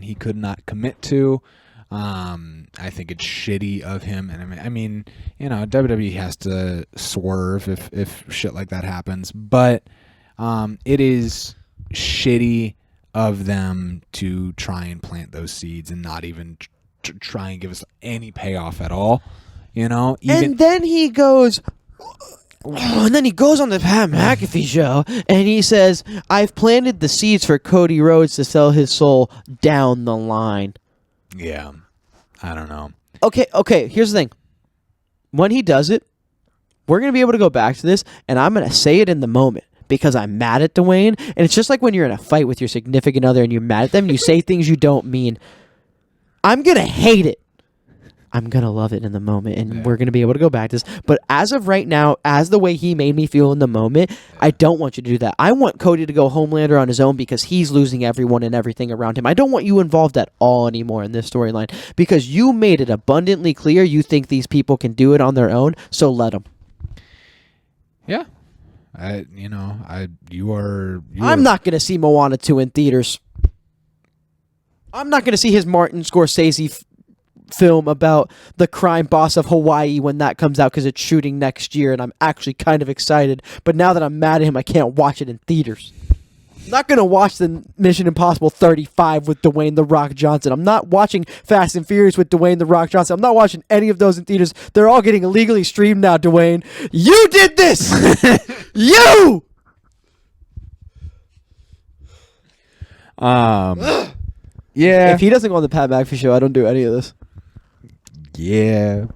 he could not commit to. I think it's shitty of him, and I mean, you know, WWE has to swerve if shit like that happens, but it is shitty of them to try and plant those seeds and not even try and give us any payoff at all, you know. And then he goes on the Pat McAfee show and he says, I've planted the seeds for Cody Rhodes to sell his soul down the line. Yeah, I don't know. Okay, here's the thing. When he does it, we're going to be able to go back to this, and I'm going to say it in the moment, because I'm mad at Dwayne. And it's just like when you're in a fight with your significant other and you're mad at them and you say things you don't mean. I'm going to hate it. I'm going to love it in the moment, and we're going to be able to go back to this. But as of right now, as the way he made me feel in the moment, I don't want you to do that. I want Cody to go Homelander on his own, because he's losing everyone and everything around him. I don't want you involved at all anymore in this storyline, because you made it abundantly clear you think these people can do it on their own, so let them. Yeah. You are. I'm not going to see Moana 2 in theaters. I'm not going to see his Martin Scorsese film about the crime boss of Hawaii when that comes out because it's shooting next year, and I'm actually kind of excited. But now that I'm mad at him, I can't watch it in theaters. I'm not going to watch the Mission Impossible 35 with Dwayne The Rock Johnson. I'm not watching Fast and Furious with Dwayne The Rock Johnson. I'm not watching any of those in theaters. They're all getting illegally streamed now, Dwayne. You did this! You! Yeah. If he doesn't go on the Pat McAfee show, I don't do any of this. Yeah.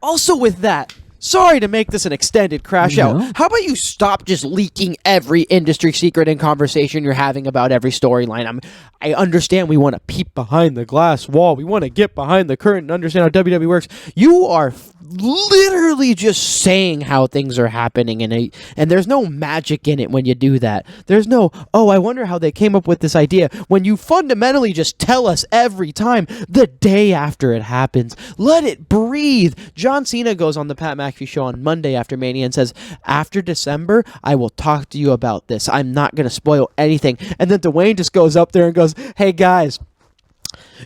Also with that, sorry to make this an extended crash out. How about you stop just leaking every industry secret and conversation you're having about every storyline? I understand we want to peep behind the glass wall. We want to get behind the curtain and understand how WWE works. You are literally just saying how things are happening, and there's no magic in it when you do that. There's no, I wonder how they came up with this idea, when you fundamentally just tell us every time the day after it happens. Let it breathe. John Cena goes on the Pat McAfee show on Monday after Mania and says, after December, I will talk to you about this. I'm not going to spoil anything. And then Dwayne just goes up there and goes, hey guys,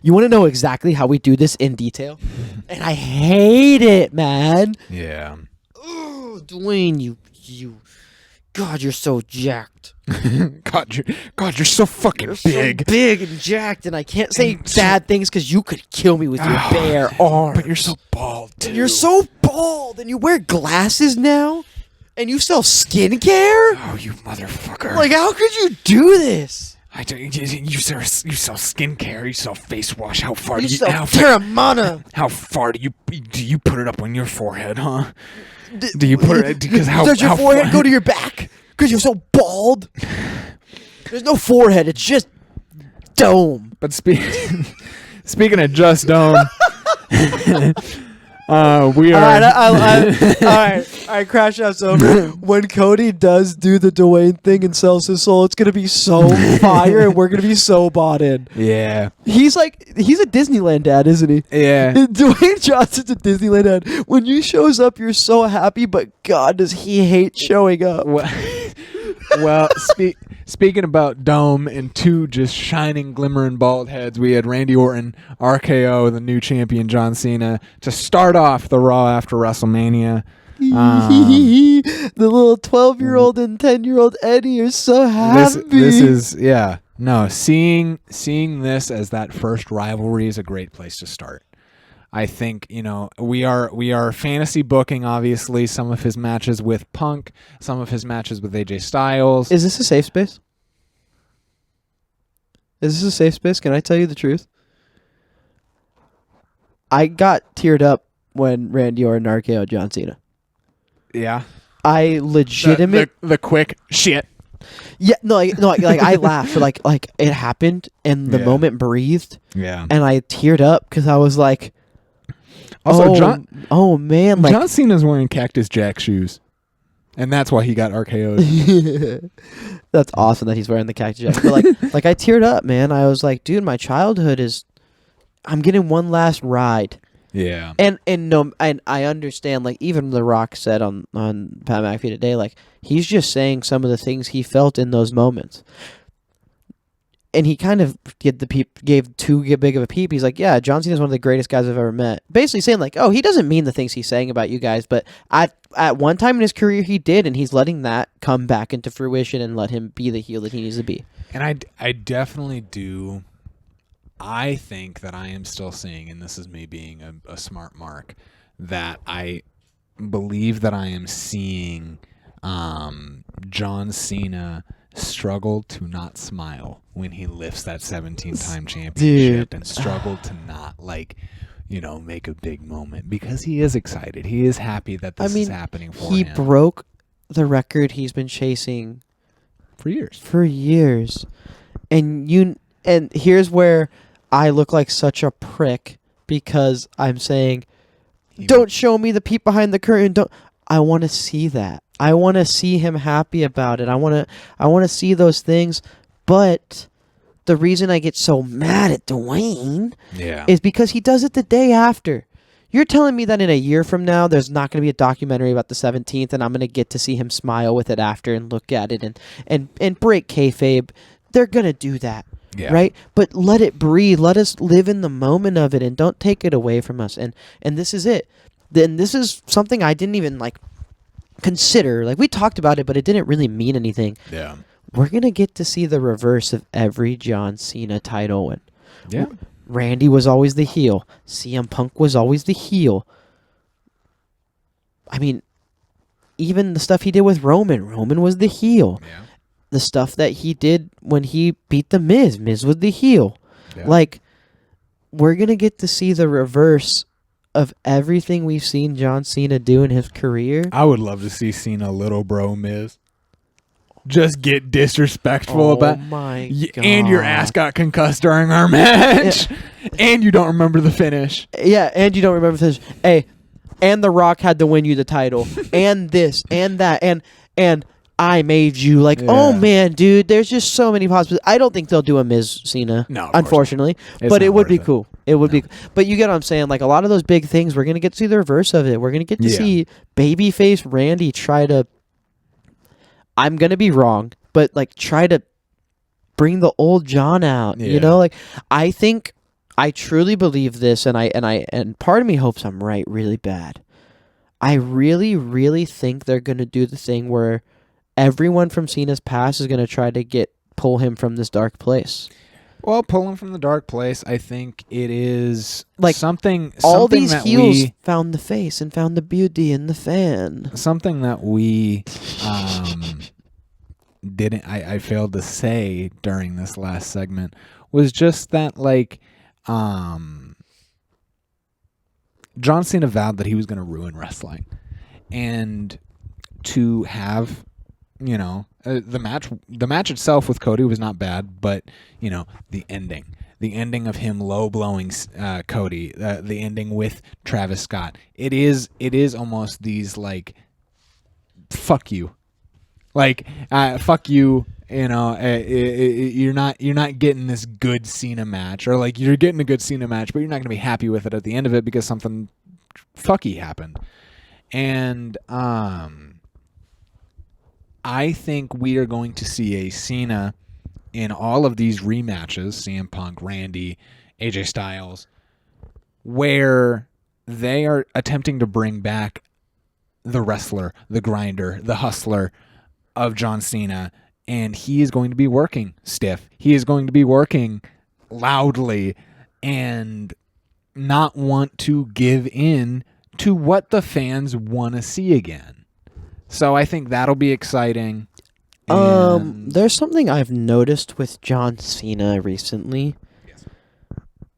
you want to know exactly how we do this in detail? And I hate it, man. Yeah. Oh, Dwayne, you, God, you're so jacked. God, you're so fucking big. So big and jacked, and I can't say bad things because you could kill me with your bare arms. But you're so bald, too. And you're so bald, and you wear glasses now, and you sell skincare? Oh, you motherfucker. Like, how could you do this? You sell skincare, you sell face wash. How far You sell Terramana. How far do you put it up on your forehead, huh? Do you put it because does your forehead go to your back? Because you're so bald. There's no forehead. It's just dome. But speaking of just dome, we are. All right, Crash Out's over. When Cody does do the Dwayne thing and sells his soul, it's gonna be so fire, and we're gonna be so bought in. Yeah. He's a Disneyland dad, isn't he? Yeah. Dwayne Johnson's a Disneyland dad. When he shows up, you're so happy, but God, does he hate showing up. Well, speaking about dome and two just shining, glimmering bald heads, we had Randy Orton, RKO, the new champion John Cena, to start off the Raw after WrestleMania. The little 12-year-old and 10-year-old Eddie are so happy. This is, yeah. No, seeing this as that first rivalry is a great place to start. I think, we are fantasy booking, obviously, some of his matches with Punk, some of his matches with AJ Styles. Is this a safe space? Is this a safe space? Can I tell you the truth? I got teared up when Randy Orton RKO John Cena. Yeah. I legitimately... The quick shit. Yeah, no, I laughed. Like it happened, and the moment breathed. Yeah. And I teared up because I was like... Also, man, John Cena's wearing Cactus Jack shoes, and that's why he got RKO'd. That's awesome that he's wearing the Cactus Jack. But like I teared up, man. I was like, dude, my childhood is. I'm getting one last ride. Yeah. And I understand. Like even The Rock said on Pat McAfee today, like he's just saying some of the things he felt in those moments. And he kind of gave too big of a peep. He's like, yeah, John Cena is one of the greatest guys I've ever met. Basically saying like, he doesn't mean the things he's saying about you guys, but at one time in his career he did, and he's letting that come back into fruition and let him be the heel that he needs to be. And I definitely do. I think that I am still seeing, and this is me being a smart mark, that I believe that I am seeing John Cena struggle to not smile when he lifts that 17-time championship, and struggle to not make a big moment, because he is excited. He is happy that this is happening for him. He broke the record he's been chasing for years. And here's where I look like such a prick, because I'm saying, don't show me the peep behind the curtain. I want to see that. I want to see him happy about it. I want to see those things. But the reason I get so mad at Dwayne is because he does it the day after. You're telling me that in a year from now, there's not going to be a documentary about the 17th, and I'm going to get to see him smile with it after and look at it and break kayfabe. They're going to do that, right? But let it breathe. Let us live in the moment of it, and don't take it away from us. And this is it. Then this is something I didn't even consider. We talked about it, but it didn't really mean anything. Yeah. We're going to get to see the reverse of every John Cena title win. Yeah. Randy was always the heel. CM Punk was always the heel. I mean, even the stuff he did with Roman was the heel. Yeah. The stuff that he did when he beat the Miz was the heel. Yeah. We're going to get to see the reverse of everything we've seen John Cena do in his career. I would love to see Cena little bro Miz just get disrespectful about my God. And your ass got concussed during our match. Yeah. And you don't remember the finish. Yeah, and you don't remember the finish. Hey, and The Rock had to win you the title. And this and that and I made you oh man, dude, there's just so many possibilities. I don't think they'll do a Miz Cena, unfortunately, but it would be cool. It would be, but you get what I'm saying. A lot of those big things, we're gonna get to see the reverse of it. We're gonna get to see babyface Randy try to. I'm gonna be wrong, but try to bring the old John out. Yeah. You know, I think I truly believe this, and part of me hopes I'm right really bad. I really, really think they're gonna do the thing where everyone from Cena's past is gonna try to pull him from this dark place. Well, pull him from the dark place. I think it is something. All these that heels found the face and found the beauty in the fan. Something that we didn't. I failed to say during this last segment was just that John Cena vowed that he was going to ruin wrestling, and to have the match itself with Cody was not bad, but the ending of him low blowing Cody, the ending with Travis Scott, it is almost these fuck you, fuck you. You're not getting this good Cena match, or you're getting a good Cena match, but you're not going to be happy with it at the end of it because something fucky happened. And I think we are going to see a Cena in all of these rematches, CM Punk, Randy, AJ Styles, where they are attempting to bring back the wrestler, the grinder, the hustler of John Cena, and he is going to be working stiff. He is going to be working loudly and not want to give in to what the fans want to see again. So I think that'll be exciting. There's something I've noticed with John Cena recently. Yes.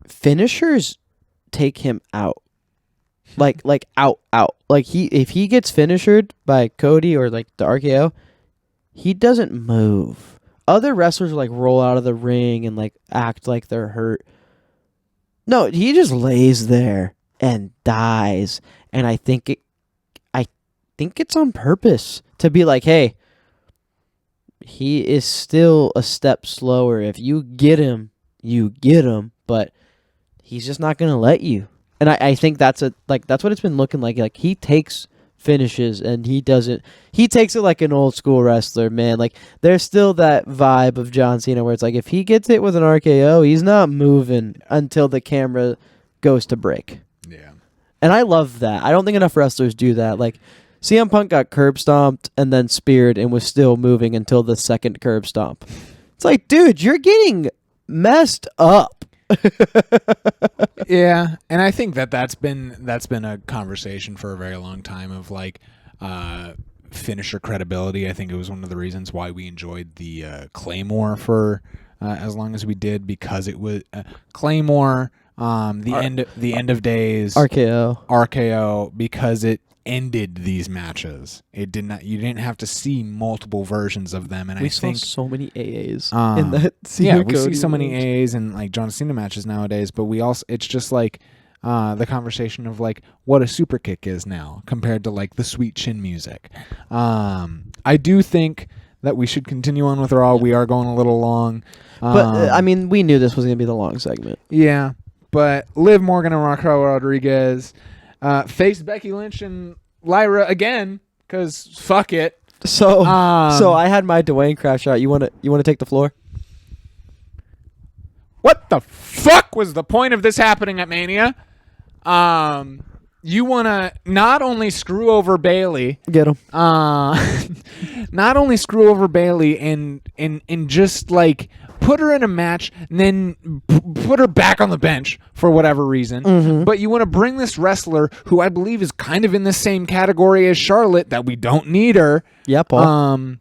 Finishers take him out. Out. If he gets finished by Cody or the RKO, he doesn't move. Other wrestlers roll out of the ring and act like they're hurt. No, he just lays there and dies. And I think it's on purpose to be hey, he is still a step slower. If you get him, but he's just not going to let you. And I think that's that's what it's been looking like. He takes finishes and he takes it like an old school wrestler, man. There's still that vibe of John Cena where it's if he gets it with an RKO, he's not moving until the camera goes to break. Yeah. And I love that. I don't think enough wrestlers do that. CM Punk got curb stomped and then speared and was still moving until the second curb stomp. It's dude, you're getting messed up. Yeah, and I think that's been a conversation for a very long time of finisher credibility. I think it was one of the reasons why we enjoyed the Claymore for as long as we did, because it was Claymore, the end of days, RKO, because it ended these matches. It did not. You didn't have to see multiple versions of them, and we saw so many AAs in that. We see so many AAs in John Cena matches nowadays. But we also, it's just the conversation of what a super kick is now compared to the sweet chin music. I do think that we should continue on with Raw. We are going a little long, but we knew this was going to be the long segment. Yeah, but Liv Morgan and Raquel Rodriguez face Becky Lynch and Lyra again, because fuck it. So I had my Dwayne crash out. You wanna take the floor? What the fuck was the point of this happening at Mania? You want to not only screw over Bayley, Get him. not only screw over Bayley and just like put her in a match and then put her back on the bench for whatever reason, but you want to bring this wrestler who I believe is kind of in the same category as Charlotte, that we don't need her. Yeah, Paul.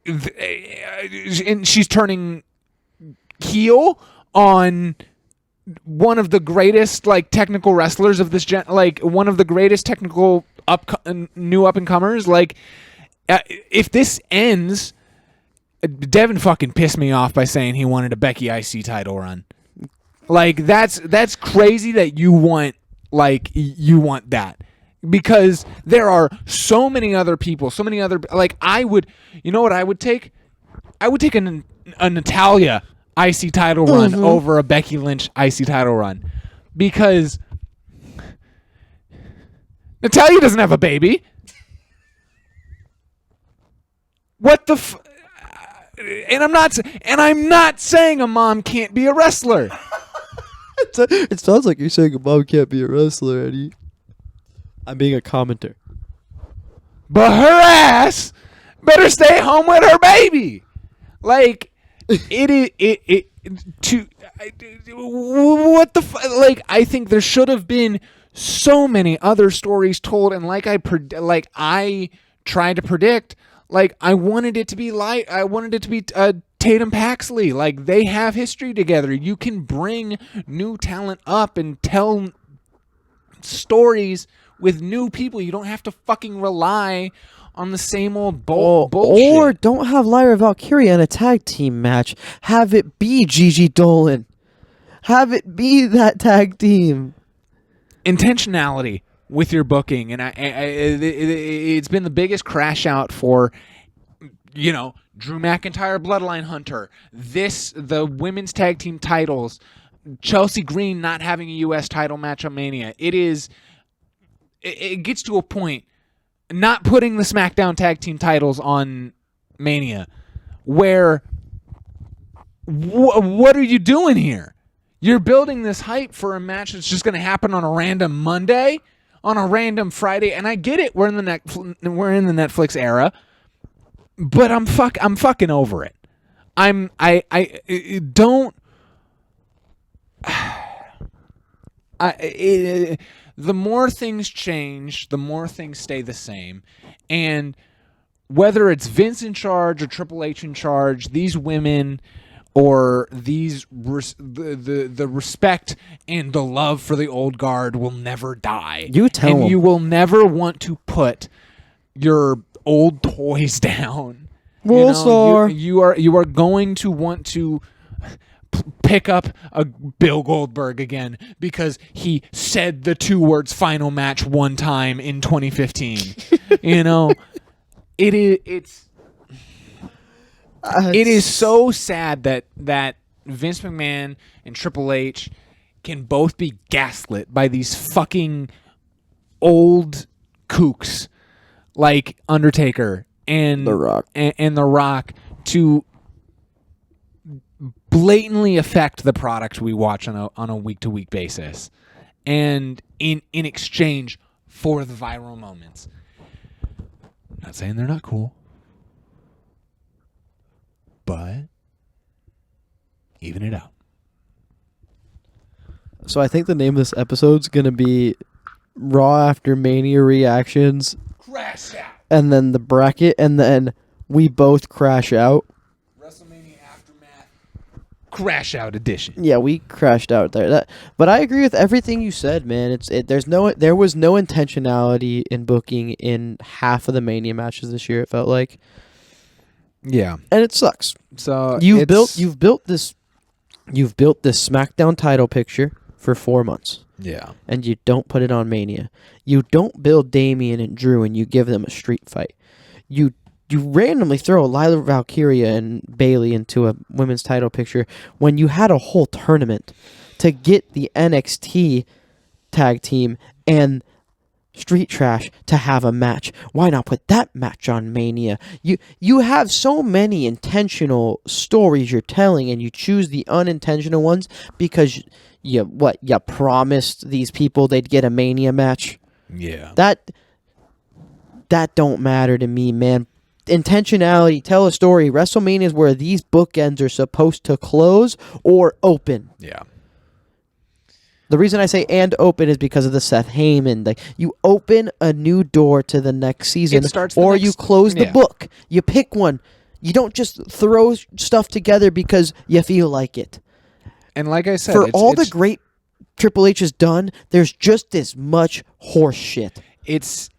And she's turning heel on one of the greatest like technical wrestlers of this like one of the greatest technical new up and comers. Like if this ends, Devin fucking pissed me off by saying he wanted a Becky IC title run. Like that's crazy that you want that, because there are so many other people, so many other, like I would, you know what I would take? I would take a Natalya IC title run over a Becky Lynch IC title run, because Natalya doesn't have a baby. What the and I'm not saying a mom can't be a wrestler. It sounds like you're saying a mom can't be a wrestler, Eddie. I'm being a commenter. But her ass better stay home with her baby. Like what the like I think there should have been so many other stories told, and like I tried to predict, like I wanted it to be Tatum Paxley. Like they have history together. You can bring new talent up and tell stories with new people. You don't have to fucking rely on the same old bullshit. Or don't have Lyra Valkyria in a tag team match. Have it be Gigi Dolan. Have it be that tag team. Intentionality with your booking, and it's been the biggest crash out for, Drew McIntyre, Bloodline Hunter, the women's tag team titles, Chelsea Green not having a U.S. title match on Mania. It gets to a point, not putting the SmackDown tag team titles on Mania, where what are you doing here? You're building this hype for a match that's just going to happen on a random Monday, on a random Friday, and I get it. We're in the Netflix era, but I'm fucking over it. The more things change, the more things stay the same, and whether it's Vince in charge or Triple H in charge, these women or the respect and the love for the old guard will never die. You tell them. You will never want to put your old toys down. Well, you are going to want to pick up a Bill Goldberg again because he said the two words "final match" one time in 2015. It is so sad that Vince McMahon and Triple H can both be gaslit by these fucking old kooks like Undertaker and The Rock and The Rock to blatantly affect the product we watch on a week-to-week basis, and in exchange for the viral moments. Not saying they're not cool, but even it out. So I think the name of this episode's going to be Raw After Mania Reactions. Crash out. And then the bracket, and then we both crash out. Wrestlemania Aftermath. Crash out edition. Yeah, we crashed out there. But I agree with everything you said, man. There was no intentionality in booking in half of the Mania matches this year, it felt like. Yeah. And it sucks. So you've built this SmackDown title picture for 4 months. Yeah. And you don't put it on Mania. You don't build Damian and Drew and you give them a street fight. You randomly throw Lyra Valkyria and Bayley into a women's title picture when you had a whole tournament to get the NXT tag team and Street Trash to have a match. Why not put that match on Mania? You have so many intentional stories you're telling, and you choose the unintentional ones because you promised these people they'd get a Mania match. Yeah. That don't matter to me, man. Intentionality, tell a story. WrestleMania is where these bookends are supposed to close or open. Yeah. The reason I say and open is because of the Seth Heyman. Like, you open a new door to the next season, or you close the book. You pick one. You don't just throw stuff together because you feel like it. And like I said, for all the great Triple H has done, there's just as much horse shit. It's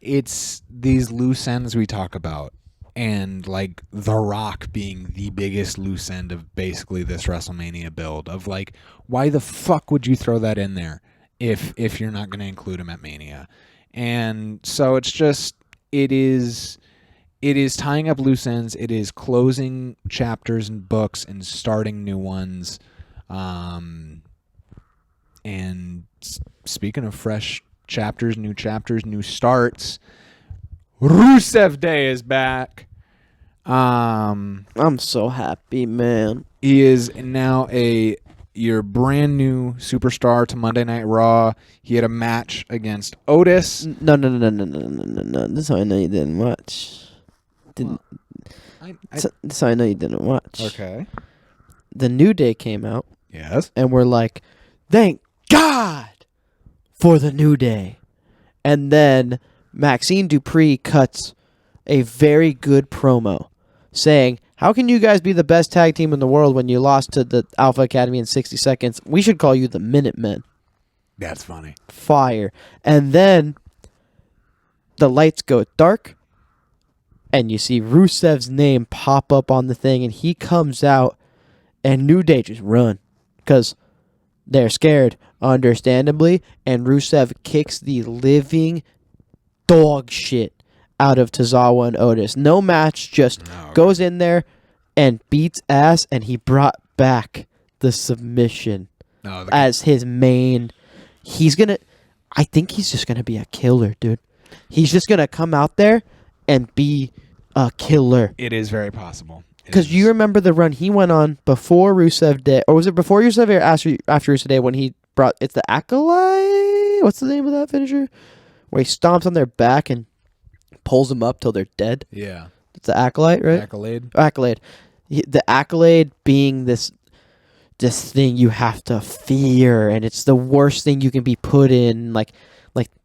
these loose ends we talk about. And like The Rock being the biggest loose end of basically this WrestleMania build of like, why the fuck would you throw that in there if you're not going to include him at Mania? And so it's just it is tying up loose ends. It is closing chapters and books and starting new ones. And speaking of fresh chapters, new starts. Rusev Day is back. I'm so happy, man. He is now your brand new superstar to Monday Night Raw. He had a match against Otis. No. This is how I know you didn't watch. This is how I know you didn't watch. Okay. The New Day came out. Yes. And we're like, thank God for the New Day. And then Maxine Dupree cuts a very good promo saying, how can you guys be the best tag team in the world when you lost to the Alpha Academy in 60 seconds? We should call you the Minutemen. That's funny. Fire. And then the lights go dark and you see Rusev's name pop up on the thing and he comes out and New Day just run because they're scared, understandably, and Rusev kicks the living dog shit out of Tozawa and Otis. No match, just goes in there and beats ass, and he brought back the submission as his main. I think he's just gonna be a killer, dude. He's just gonna come out there and be a killer. It is very possible. Because you remember the run he went on before Rusev Day, or was it before Rusev Day or after Rusev Day when he brought, it's the Acolyte? What's the name of that finisher? Where he stomps on their back and pulls them up till they're dead. Yeah. It's the Acolyte, right? Accolade. The Accolade being this thing you have to fear, and it's the worst thing you can be put in. Like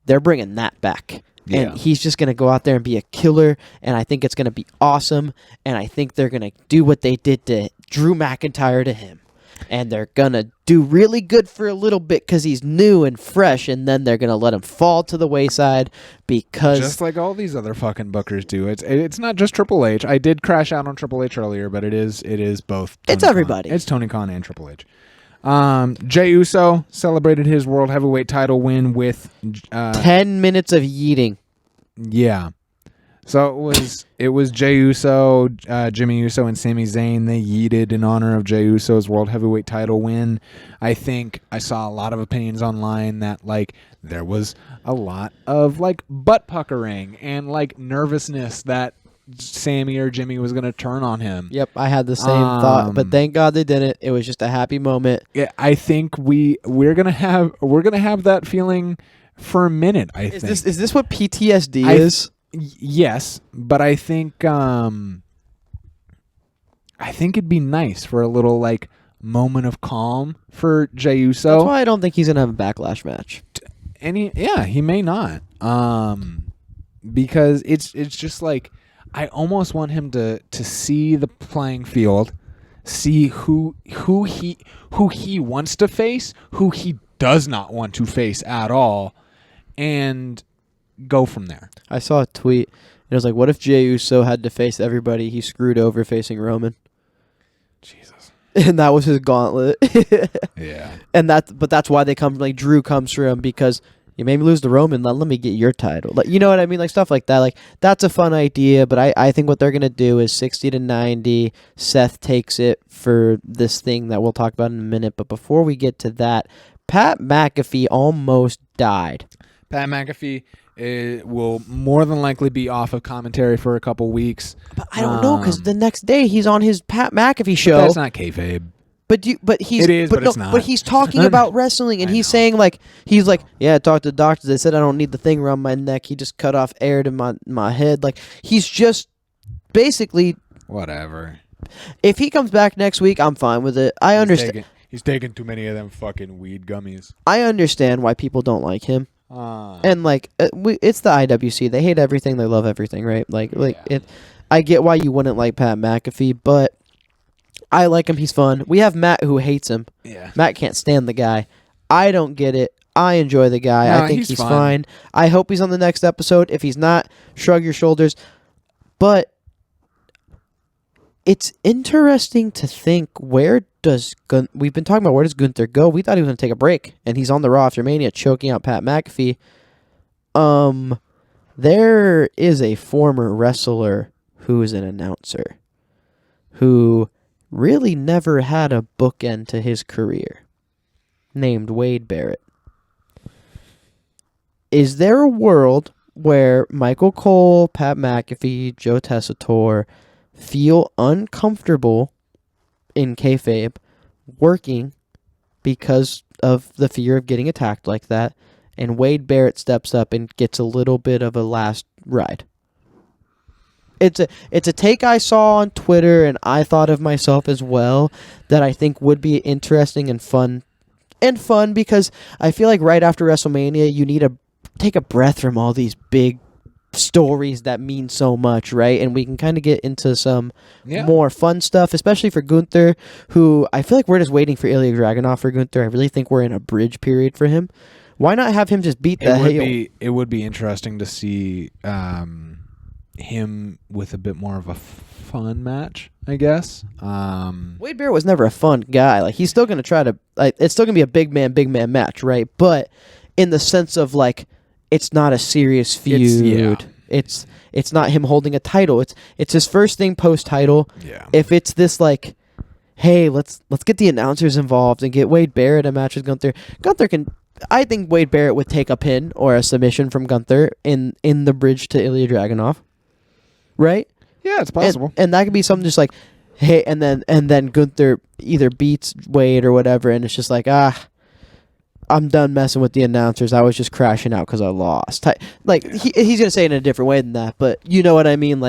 they're bringing that back. Yeah. And he's just going to go out there and be a killer, and I think it's going to be awesome, and I think they're going to do what they did to Drew McIntyre to him. And they're going to do really good for a little bit because he's new and fresh, and then they're going to let him fall to the wayside because... Just like all these other fucking bookers do. It's not just Triple H. I did crash out on Triple H earlier, but it is both. It's everybody. It's Tony Khan and Triple H. Jey Uso celebrated his World Heavyweight title win with 10 minutes of yeeting. Yeah. So it was Jey Uso, Jimmy Uso, and Sami Zayn. They yeeted in honor of Jey Uso's World Heavyweight title win. I think I saw a lot of opinions online that like there was a lot of like butt puckering and like nervousness that Sammy or Jimmy was going to turn on him. Yep, I had the same thought, but thank God they didn't. It was just a happy moment. Yeah, I think we're gonna have that feeling for a minute. Is this what PTSD is? Yes, but I think it'd be nice for a little like moment of calm for Jey Uso. That's why I don't think he's gonna have a backlash match. He may not. Because it's just like I almost want him to see the playing field, see who he wants to face, who he does not want to face at all, and go from there. I saw a tweet, and it was like, what if Jey Uso had to face everybody he screwed over facing Roman? Jesus. And that was his gauntlet. Yeah. And that's why they come, like, Drew comes through him, because you made me lose to Roman, let me get your title. Like, you know what I mean? Like, stuff like that. Like, that's a fun idea, but I think what they're going to do is 60 to 90. Seth takes it for this thing that we'll talk about in a minute. But before we get to that, Pat McAfee almost died. Pat McAfee will more than likely be off of commentary for a couple weeks. But I don't know, because the next day he's on his Pat McAfee show. But that's not kayfabe. But he's it is, but no, it's not. But he's talking about wrestling, and he's saying he's like, yeah, I talked to the doctors. They said I don't need the thing around my neck. He just cut off air to my head. Like, he's just basically whatever. If he comes back next week, I'm fine with it. I understand. He's taking too many of them fucking weed gummies. I understand why people don't like him. And it's the IWC. They hate everything. They love everything, right? I get why you wouldn't like Pat McAfee, but I like him. He's fun. We have Matt who hates him. Yeah. Matt can't stand the guy. I don't get it. I enjoy the guy. No, I think he's fine. I hope he's on the next episode. If he's not, shrug your shoulders. But it's interesting to think, we've been talking about where does Gunther go? We thought he was going to take a break, and he's on the Raw after Mania choking out Pat McAfee. There is a former wrestler who is an announcer who really never had a bookend to his career, named Wade Barrett. Is there a world where Michael Cole, Pat McAfee, Joe Tessitore feel uncomfortable in kayfabe working because of the fear of getting attacked like that, and Wade Barrett steps up and gets a little bit of a last ride? It's a take I saw on Twitter, and I thought of myself as well, that I think would be interesting and fun. And fun because I feel like right after WrestleMania, you need to take a breath from all these big stories that mean so much, right? And we can kind of get into some more fun stuff, especially for Gunther, who I feel like we're just waiting for Ilya Dragunov for Gunther. I really think we're in a bridge period for him. Why not have him just beat It would be interesting to see him with a bit more of a fun match, I guess. Wade Barrett was never a fun guy. Like, he's still going to try to... it's still going to be a big man match, right? But in the sense of, like, it's not a serious feud. It's not him holding a title. It's his first thing post-title. Yeah. If it's this, like, hey, let's get the announcers involved and get Wade Barrett a match with Gunther. Gunther can... I think Wade Barrett would take a pin or a submission from Gunther in the bridge to Ilya Dragunov. Right? Yeah, it's possible. And that could be something just like, hey, and then Gunther either beats Wade or whatever, and it's just like, I'm done messing with the announcers. I was just crashing out because I lost. He's gonna say it in a different way than that, but you know what I mean.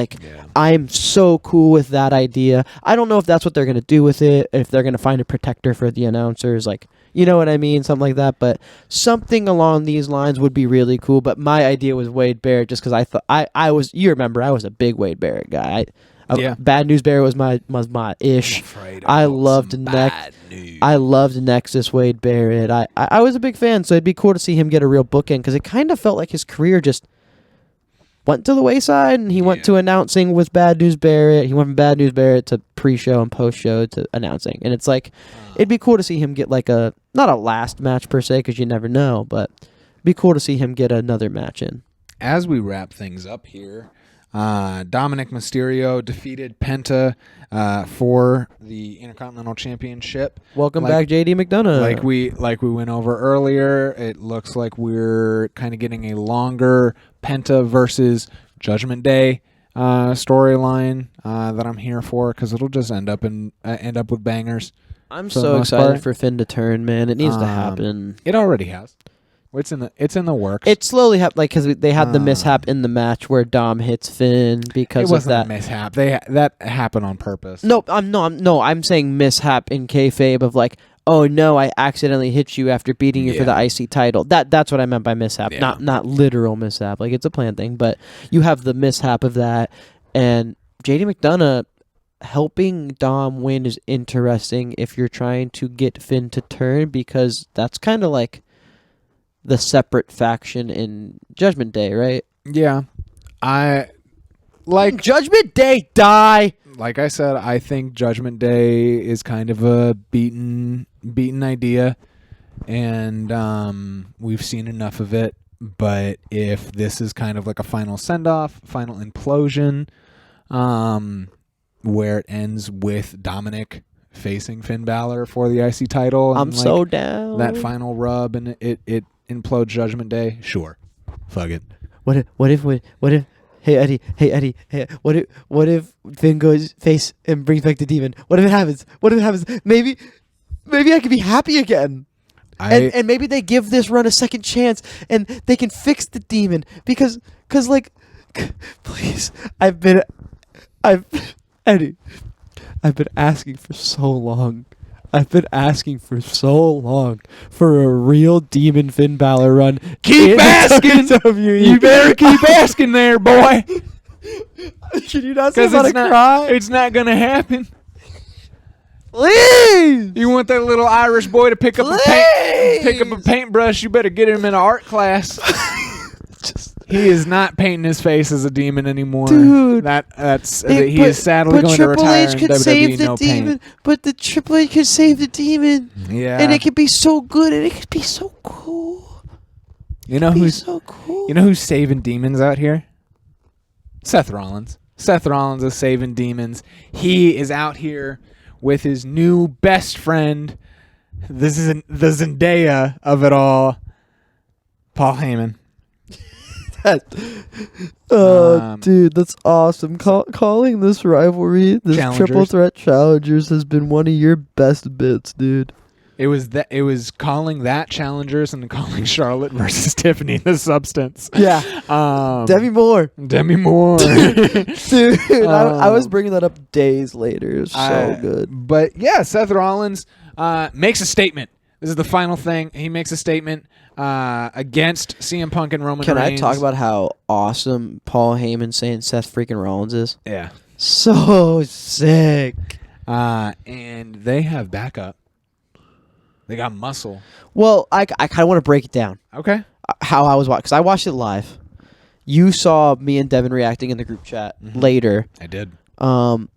I'm so cool with that idea. I don't know if that's what they're gonna do with it. If they're gonna find a protector for the announcers, you know what I mean, something like that. But something along these lines would be really cool. But my idea was Wade Barrett, just because I thought I was. You remember, I was a big Wade Barrett guy. Bad News Barrett was my ish. I loved Nexus Wade Barrett. I was a big fan, so it'd be cool to see him get a real bookend, because it kind of felt like his career just went to the wayside, and he went to announcing with Bad News Barrett. He went from Bad News Barrett to pre-show and post-show to announcing, and it's like it'd be cool to see him get not a last match per se, because you never know, but it'd be cool to see him get another match in. As we wrap things up here, Dominik Mysterio defeated Penta for the Intercontinental Championship. Welcome back, JD McDonough. Like we went over earlier, it looks like we're kind of getting a longer Penta versus Judgment Day storyline that I'm here for, because it'll just end up with bangers. I'm so excited for Finn to turn, man. It needs to happen. It already has. It's in the works. It slowly happened, because they had the mishap in the match where Dom hits Finn because of that. It wasn't a mishap. That happened on purpose. I'm saying mishap in kayfabe of oh no, I accidentally hit you after beating you for the IC title. That's what I meant by mishap, not literal mishap. It's a planned thing, but you have the mishap of that, and JD McDonough helping Dom win is interesting if you're trying to get Finn to turn, because that's kind of like the separate faction in Judgment Day, right? Yeah. Judgment Day die. Like I said, I think Judgment Day is kind of a beaten idea, and we've seen enough of it. But if this is kind of like a final send-off, final implosion, where it ends with Dominik facing Finn Balor for the IC title, and I'm so down. That final rub, and it implodes Judgment Day, sure. Fuck it. What if hey Eddie, hey, what if Finn goes face and brings back the demon? What if it happens? Maybe I could be happy again. And maybe they give this run a second chance and they can fix the demon because like please, I've been asking for so long. For a real demon Finn Balor run. Keep asking. You better keep asking there, boy. Can you not say about to cry? It's not gonna happen. Please. You want that little Irish boy to pick up a paintbrush? You better get him in an art class. He is not painting his face as a demon anymore, dude. He is sadly going to retire. Triple H could save the demon, but the Triple H could save the demon. Yeah, and it could be so good, and it could be so cool. You know who's saving demons out here? Seth Rollins. Seth Rollins is saving demons. He is out here with his new best friend. This is the Zendaya of it all, Paul Heyman. Dude, that's awesome. Calling this rivalry, this triple threat challengers, has been one of your best bits, dude. It was calling that challengers and calling Charlotte versus Tiffany the substance. Yeah. Demi Moore. Dude, I was bringing that up days later. It was so good. But yeah, Seth Rollins makes a statement. This is the final thing. He makes a statement against CM Punk and Roman Reigns. Can I talk about how awesome Paul Heyman saying Seth freaking Rollins is? Yeah. So sick. And they have backup. They got muscle. Well, I kind of want to break it down. Okay. How I was watching, because I watched it live. You saw me and Devin reacting in the group chat later. I did. When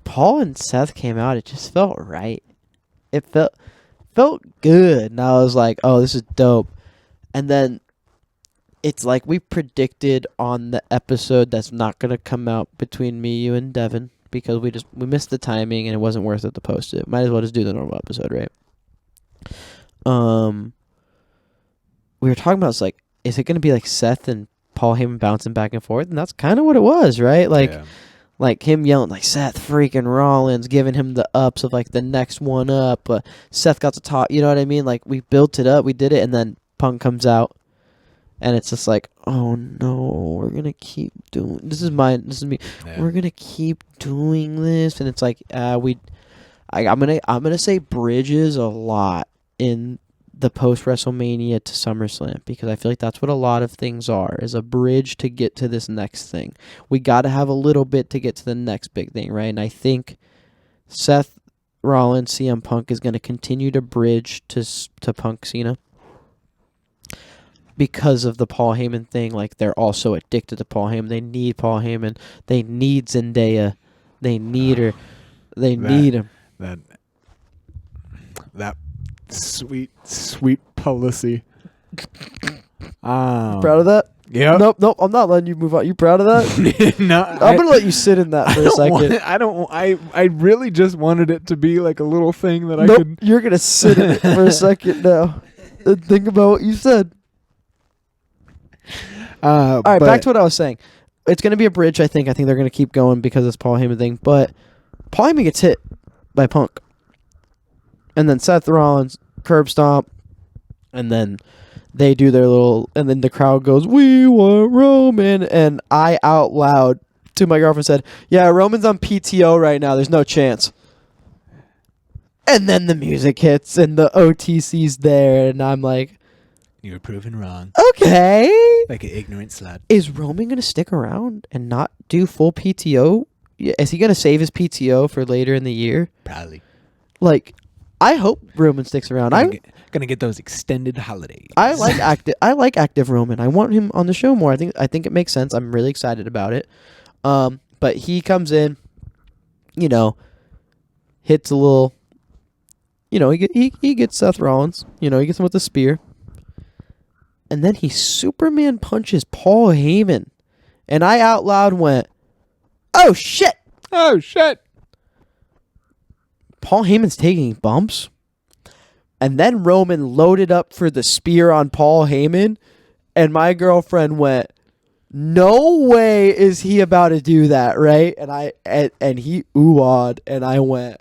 Paul and Seth came out, it just felt right. It felt good, and I was like, "Oh, this is dope." And then it's like we predicted on the episode that's not gonna come out between me, you, and Devin. Because we missed the timing and it wasn't worth it to post it. Might as well just do the normal episode, right? We were talking about, it's like, is it going to be like Seth and Paul Heyman bouncing back and forth? And that's kind of what it was, right? Like him yelling like Seth freaking Rollins, giving him the ups of like the next one up. Seth got to talk, you know what I mean? Like we built it up, we did it, and then Punk comes out. And it's just like, oh no, we're gonna keep doing. This is me. Yeah. We're gonna keep doing this, and it's like, I'm gonna say bridges a lot in the post WrestleMania to SummerSlam, because I feel like that's what a lot of things are, is a bridge to get to this next thing. We got to have a little bit to get to the next big thing, right? And I think Seth Rollins, CM Punk is gonna continue to bridge to Punk Cena. Because of the Paul Heyman thing, like they're also addicted to Paul Heyman. They need Paul Heyman. They need Zendaya. They need her. They need him. That sweet policy. Proud of that? Yeah. Nope. I'm not letting you move on. You proud of that? No. I'm gonna let you sit in that for a second. I really just wanted it to be like a little thing that I could. You're gonna sit in it for a second now. And think about what you said. All right, back to what I was saying. It's going to be a bridge, I think. I think they're going to keep going because of this Paul Heyman thing. But Paul Heyman gets hit by Punk. And then Seth Rollins, curb stomp. And then they do their little... And then the crowd goes, "We want Roman." And I out loud to my girlfriend said, "Yeah, Roman's on PTO right now. There's no chance." And then the music hits and the OTC's there. And I'm like... You were proven wrong. Okay. Like an ignorant slut. Is Roman going to stick around and not do full PTO? Is he going to save his PTO for later in the year? Probably. Like, I hope Roman sticks around. I'm going to get those extended holidays. I like active Roman. I want him on the show more. I think it makes sense. I'm really excited about it. But he comes in, hits a little, he gets Seth Rollins. He gets him with the spear. And then he Superman punches Paul Heyman. And I out loud went, "Oh, shit." Oh, shit. Paul Heyman's taking bumps. And then Roman loaded up for the spear on Paul Heyman. And my girlfriend went, no way is he about to do that, right? And he ooh-awed, and I went,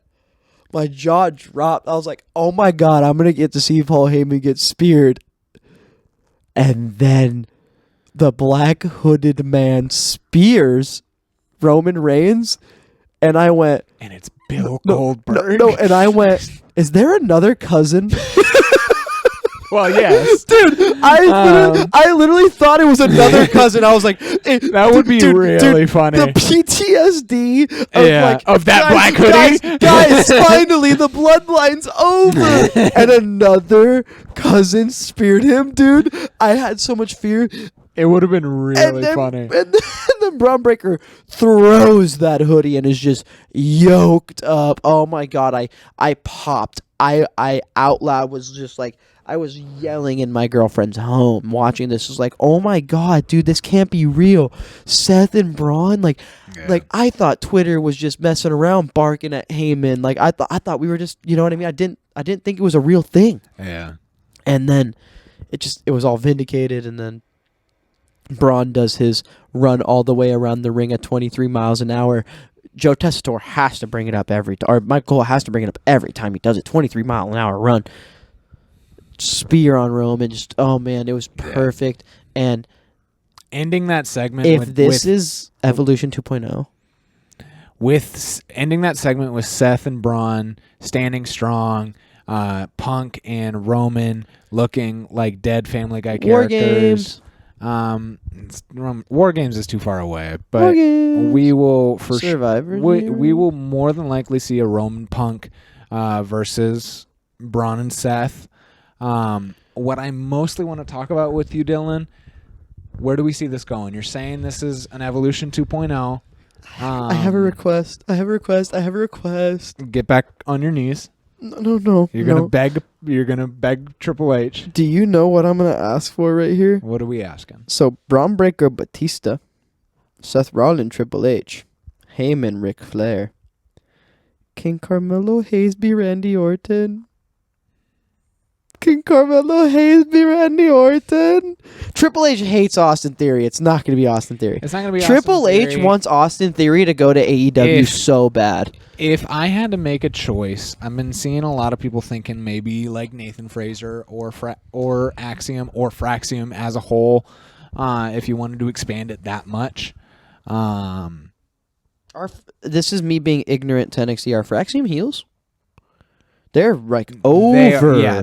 my jaw dropped. I was like, oh my God, I'm going to get to see Paul Heyman get speared. And then the black hooded man spears Roman Reigns, and I went, and it's Bill Goldberg. No, and I went, is there another cousin? Well, yes. Dude, I literally thought it was another cousin. I was like, that would be really funny. The PTSD of that black hoodie. Guys, finally, the bloodline's over. And another cousin speared him, dude. I had so much fear. It would have been really funny. And then Braun Breaker throws that hoodie and is just yoked up. Oh my God, I popped. I out loud was just like, I was yelling in my girlfriend's home watching this. It was like, oh my God, dude, this can't be real. Seth and Braun, like I thought Twitter was just messing around, barking at Heyman. Like I thought we were just, you know what I mean? I didn't think it was a real thing. Yeah. And then it was all vindicated, and then Braun does his run all the way around the ring at 23 miles an hour. Joe Tessitore has to bring it up or Michael has to bring it up every time he does it. 23-mile-an-hour run. Spear on Roman, just oh man, it was perfect. And ending that segment, if this is Evolution 2.0, with ending that segment with Seth and Braun standing strong, Punk and Roman looking like dead Family Guy characters. War Games is too far away, but we will for Survivor. We will more than likely see a Roman Punk versus Braun and Seth. What I mostly want to talk about with you, Dylan, where do we see this going? You're saying this is an Evolution 2.0. I have a request. Get back on your knees. No. You're gonna beg Triple H. Do you know what I'm gonna ask for right here? What are we asking? So Braun Breaker, Batista, Seth Rollins, Triple H, Heyman, Ric Flair. Can Carmelo Hayes be Randy Orton? Triple H hates Austin Theory. It's not going to be Austin Theory. It's not going to be Triple H wants Austin Theory to go to AEW so bad. If I had to make a choice, I've been seeing a lot of people thinking maybe like Nathan Fraser or Axiom or Fraxium as a whole, if you wanted to expand it that much. This is me being ignorant to NXT. Are Fraxium heels? They're like over.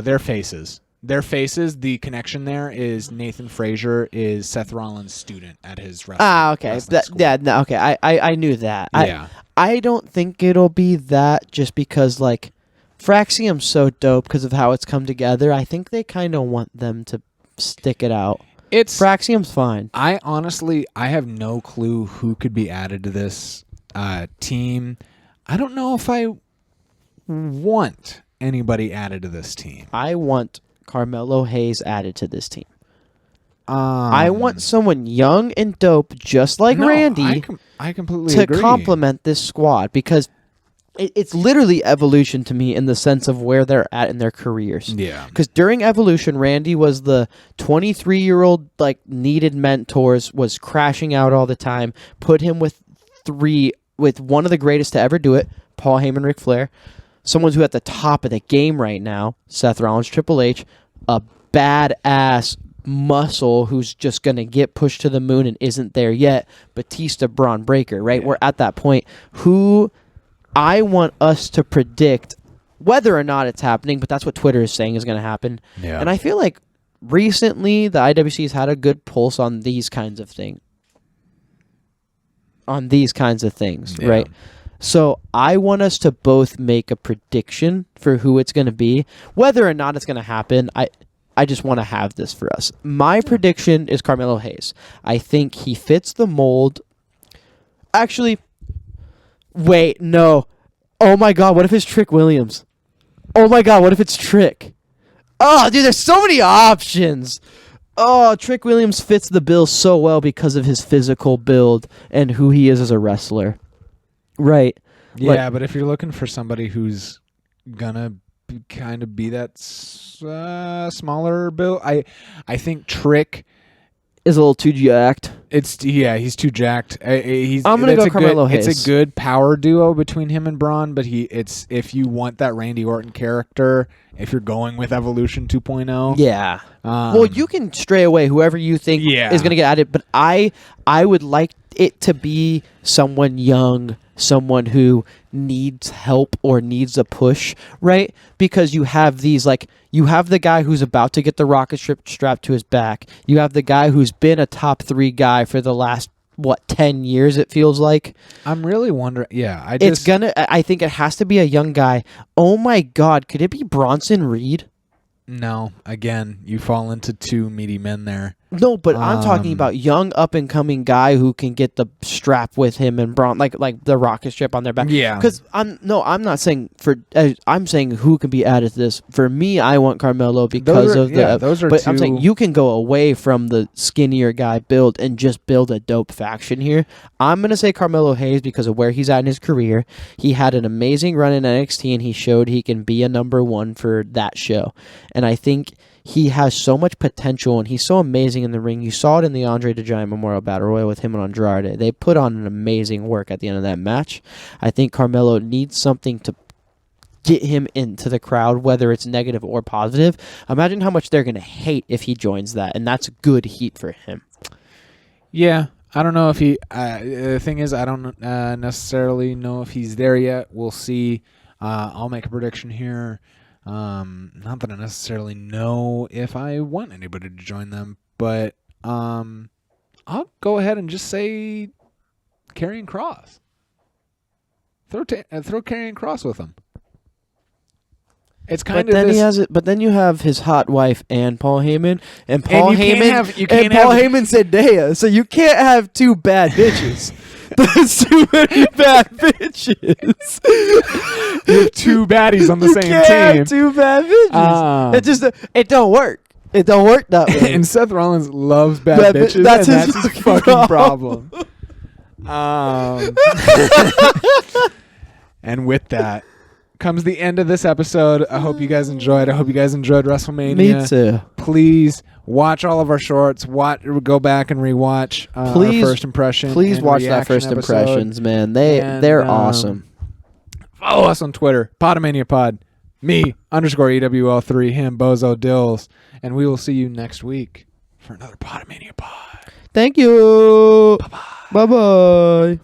They're faces. Their faces. The connection there is Nathan Frazier is Seth Rollins' student at his wrestling. Okay. School. Okay. I knew that. Yeah. I don't think it'll be that just because like Fraxium's so dope because of how it's come together. I think they kind of want them to stick it out. Fraxium's fine. I have no clue who could be added to this team. I don't know if I want anybody added to this team. I want Carmelo Hayes added to this team. I want someone young and dope, just like Randy, I completely agree. To complement this squad because it's literally Evolution to me in the sense of where they're at in their careers. Yeah. Because during Evolution, Randy was the 23-year-old like needed mentors, was crashing out all the time. Put him with one of the greatest to ever do it, Paul Heyman, Ric Flair. Someone who's at the top of the game right now, Seth Rollins, Triple H, a badass muscle who's just going to get pushed to the moon and isn't there yet, Batista, Braun Breaker, right? Yeah. We're at that point. Who I want us to predict whether or not it's happening, but that's what Twitter is saying is going to happen. Yeah. And I feel like recently the IWC has had a good pulse on these kinds of things. Yeah. Right? So I want us to both make a prediction for who it's going to be. Whether or not it's going to happen, I just want to have this for us. My prediction is Carmelo Hayes. I think he fits the mold. Actually, wait, no. Oh my God, what if it's Trick Williams? Oh my God, what if it's Trick? Oh, dude, there's so many options. Oh, Trick Williams fits the bill so well because of his physical build and who he is as a wrestler. Right. Yeah, but if you're looking for somebody who's gonna kind of be that smaller build. I think Trick is a little too jacked. He's too jacked. I'm gonna go Carmelo Hayes. It's a good power duo between him and Braun, but if you want that Randy Orton character, if you're going with Evolution 2.0, yeah. Well, you can stray away whoever you think is gonna get added, but I would like it to be someone young, someone who needs help or needs a push, right? Because you have these, you have the guy who's about to get the rocket ship strapped to his back. You have the guy who's been a top 3 guy for the last 10 years, it feels like. I'm really wondering. Yeah, I think it has to be a young guy. Oh my God, could it be Bronson Reed? No, again, you fall into 2 meaty men there. No, but I'm talking about young up and coming guy who can get the strap with him and Braun, like the rocket ship on their back. Yeah. Because I'm not saying I'm saying who can be added to this. For me, I want Carmelo because those are. But I'm saying you can go away from the skinnier guy build and just build a dope faction here. I'm gonna say Carmelo Hayes because of where he's at in his career. He had an amazing run in NXT and he showed he can be a number 1 for that show. And I think he has so much potential, and he's so amazing in the ring. You saw it in the Andre the Giant Memorial Battle Royal with him and Andrade. They put on an amazing work at the end of that match. I think Carmelo needs something to get him into the crowd, whether it's negative or positive. Imagine how much they're going to hate if he joins that, and that's good heat for him. Yeah, I don't know if he... the thing is, I don't necessarily know if he's there yet. We'll see. I'll make a prediction here. Not that I necessarily know if I want anybody to join them, but I'll go ahead and just say Karrion Kross. Throw Karrion Kross with him. It's kind but of then this, he has it. But then you have his hot wife and Paul Heyman, and Paul Heyman Heyman said Zendaya, so you can't have 2 bad bitches. There's too many bad bitches. You have 2 baddies on the same team. You can't have 2 bad bitches. It don't work. It don't work that way. And Seth Rollins loves bad bitches. That's his fucking problem. And with that comes the end of this episode. I hope you guys enjoyed. I hope you guys enjoyed WrestleMania. Me too. Please watch all of our shorts. Go back and rewatch our first impression. Please watch that first impressions, man. They're awesome. Follow us on Twitter, Pod-a-Mania Pod. Me _EWL3, him Bozo Dills, and we will see you next week for another Pod-a-Mania Pod. Thank you. Bye bye.